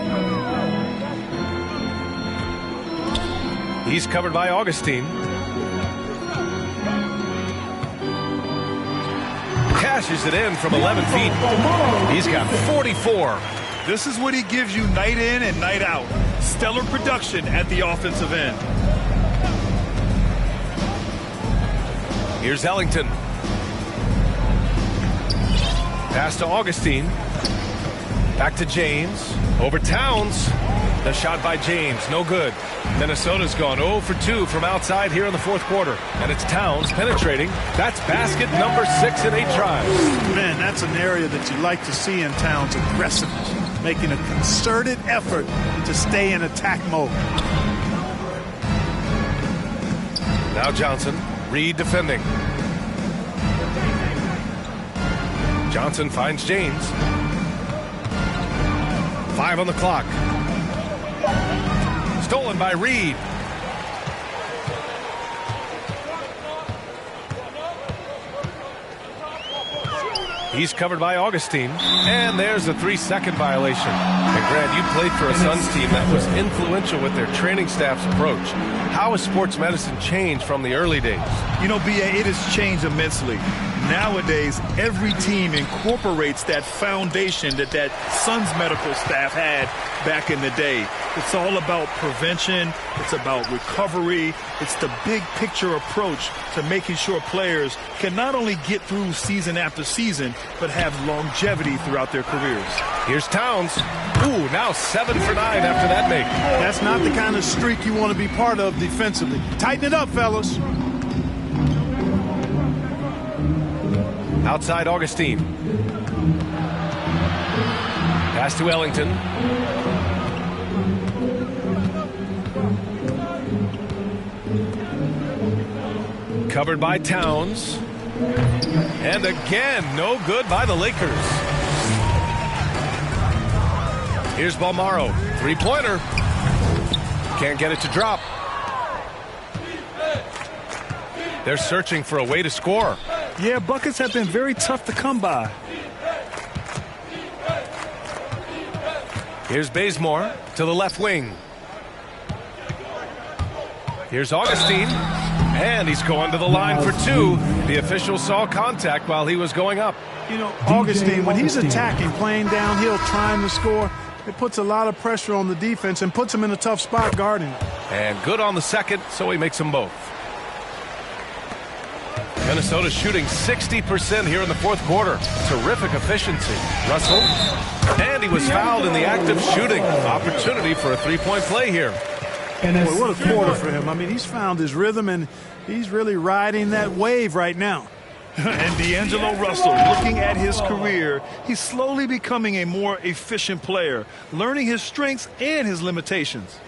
He's covered by Augustine. Cashes it in from 11 feet. He's got 44. This is what he gives you night in and night out. Stellar production at the offensive end. Here's Ellington. Pass to Augustine. Back to James. Over Towns. The shot by James. No good. Minnesota's gone 0 for 2 from outside here in the fourth quarter. And it's Towns penetrating. That's basket number 6 in 8 tries. Man, that's an area that you like to see in Towns, aggressiveness. Making a concerted effort to stay in attack mode. Now Johnson. Reed defending. Johnson finds James. 5 on the clock. Stolen by Reed. He's covered by Augustine. And there's a 3-second violation. And Grant, you played for a Suns team that was influential with their training staff's approach. How has sports medicine changed from the early days? You know, B.A., it has changed immensely. Nowadays, every team incorporates that foundation that Suns medical staff had back in the day. It's all about prevention. It's about recovery. It's the big picture approach to making sure players can not only get through season after season, but have longevity throughout their careers. Here's Towns. Ooh, now 7 for 9 after that make. That's not the kind of streak you want to be part of defensively. Tighten it up, fellas. Outside Augustine. Pass to Ellington. Covered by Towns. And again, no good by the Lakers. Here's Balmaro. 3-pointer. Can't get it to drop. They're searching for a way to score. Yeah, buckets have been very tough to come by. Here's Bazemore to the left wing. Here's Augustine. And he's going to the line for 2. The official saw contact while he was going up. You know, Augustine, when he's attacking, playing downhill, trying to score, it puts a lot of pressure on the defense and puts him in a tough spot guarding. And good on the second, so he makes them both. Minnesota shooting 60% here in the fourth quarter. Terrific efficiency. Russell. And he was fouled in the act of shooting. Opportunity for a 3-point play here. Boy, what a quarter for him. I mean, he's found his rhythm, and he's really riding that wave right now. And D'Angelo Russell, looking at his career, he's slowly becoming a more efficient player, learning his strengths and his limitations.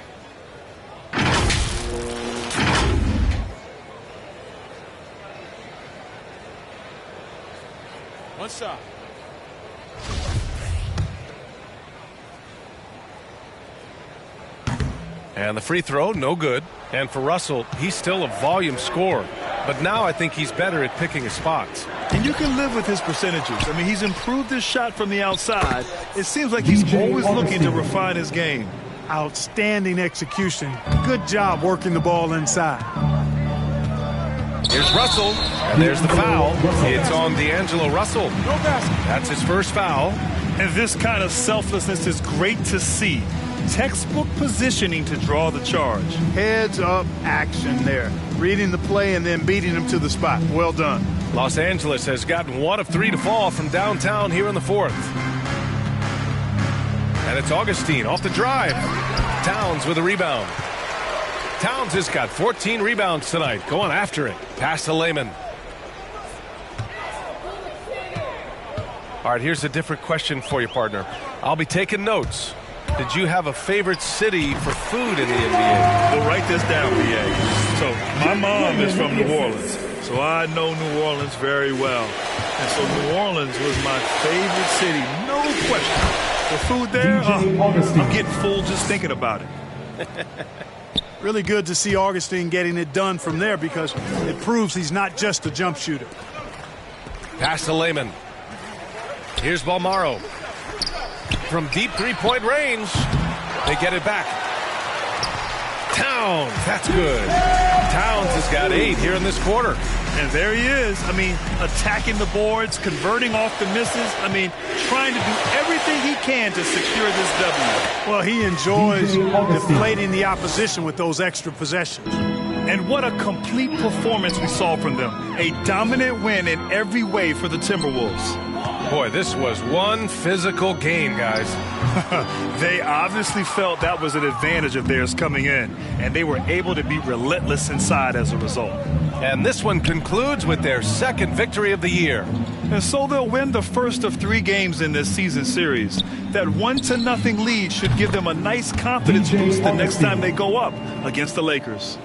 One shot. And the free throw, no good. And for Russell, he's still a volume scorer. But now I think he's better at picking his spots. And you can live with his percentages. I mean, he's improved his shot from the outside. It seems like he's always looking to refine his game. Outstanding execution. Good job working the ball inside. Here's Russell, and there's the foul. It's on D'Angelo Russell. That's his first foul. And this kind of selflessness is great to see. Textbook positioning to draw the charge. Heads up action there. Reading the play and then beating him to the spot. Well done. Los Angeles has gotten 1 of 3 to fall from downtown here in the fourth. And it's Augustine off the drive. Towns with a rebound. Towns has got 14 rebounds tonight. Going after it. Pass to Lehman. All right, here's a different question for you, partner. I'll be taking notes. Did you have a favorite city for food in the NBA? Well, write this down, B.A. So my mom is from New Orleans, so I know New Orleans very well. And so New Orleans was my favorite city, no question. The food there, I'm getting full just thinking about it. Really good to see Augustine getting it done from there because it proves he's not just a jump shooter. Pass to Lehman. Here's Balmaro. From deep 3-point range, they get it back. Towns, that's good. Towns has got 8 here in this quarter. And there he is. I mean, attacking the boards, converting off the misses. I mean, trying to do everything he can to secure this W. Well, he enjoys deflating the opposition with those extra possessions. And what a complete performance we saw from them. A dominant win in every way for the Timberwolves. Boy, this was one physical game, guys. They obviously felt that was an advantage of theirs coming in, and they were able to be relentless inside as a result. And this one concludes with their second victory of the year. And so they'll win the first of 3 games in this season series. That 1-0 lead should give them a nice confidence boost the next time they go up against the Lakers.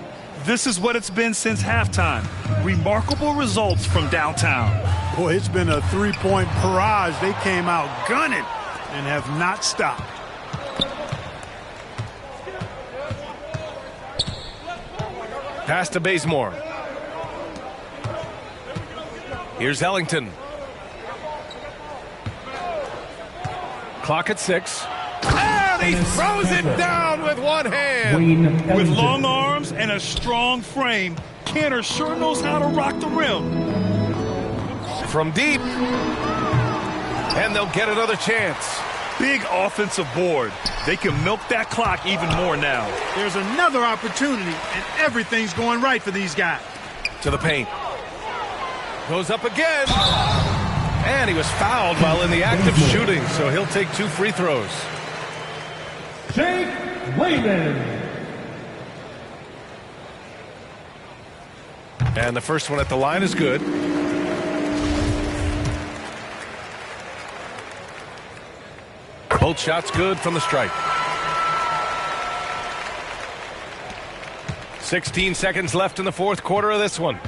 This is what it's been since halftime. Remarkable results from downtown. Boy, it's been a three-point barrage. They came out gunning and have not stopped. Pass to Bazemore. Here's Ellington. Clock at 6. And he throws it down with one hand. With long arms and a strong frame, Kanter sure knows how to rock the rim. From deep. And they'll get another chance. Big offensive board. They can milk that clock even more now. There's another opportunity, and everything's going right for these guys. To the paint. Goes up again. And he was fouled while in the act of shooting, so he'll take 2 free throws. Jake Layman. And the first one at the line is good. Both shots good from the stripe. 16 seconds left in the fourth quarter of this one.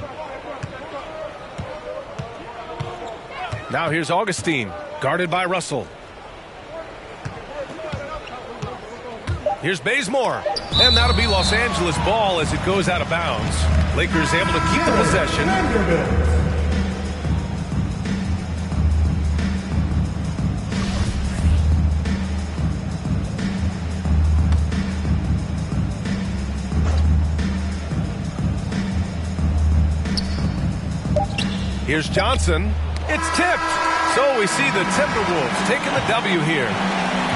Now here's Augustine, guarded by Russell. Here's Bazemore, and that'll be Los Angeles ball as it goes out of bounds. Lakers able to keep the possession. Here's Johnson. It's tipped. So we see the Timberwolves taking the W here.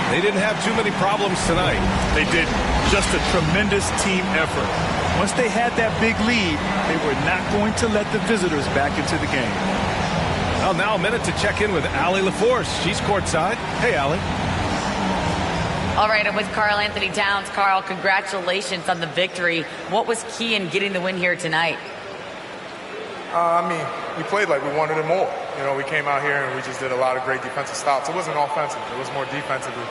They didn't have too many problems tonight. They didn't. Just a tremendous team effort. Once they had that big lead, they were not going to let the visitors back into the game. Well, now a minute to check in with Allie LaForce. She's courtside. Hey, Allie. All right, I'm with Karl Anthony Towns. Karl, congratulations on the victory. What was key in getting the win here tonight? We played like we wanted it more. You know, we came out here and we just did a lot of great defensive stops. It wasn't offensive. It was more defensively.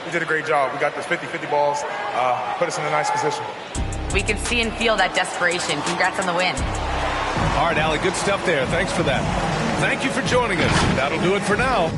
We did a great job. We got those 50-50 balls, put us in a nice position. We can see and feel that desperation. Congrats on the win. All right, Allie, good stuff there. Thanks for that. Thank you for joining us. That'll do it for now.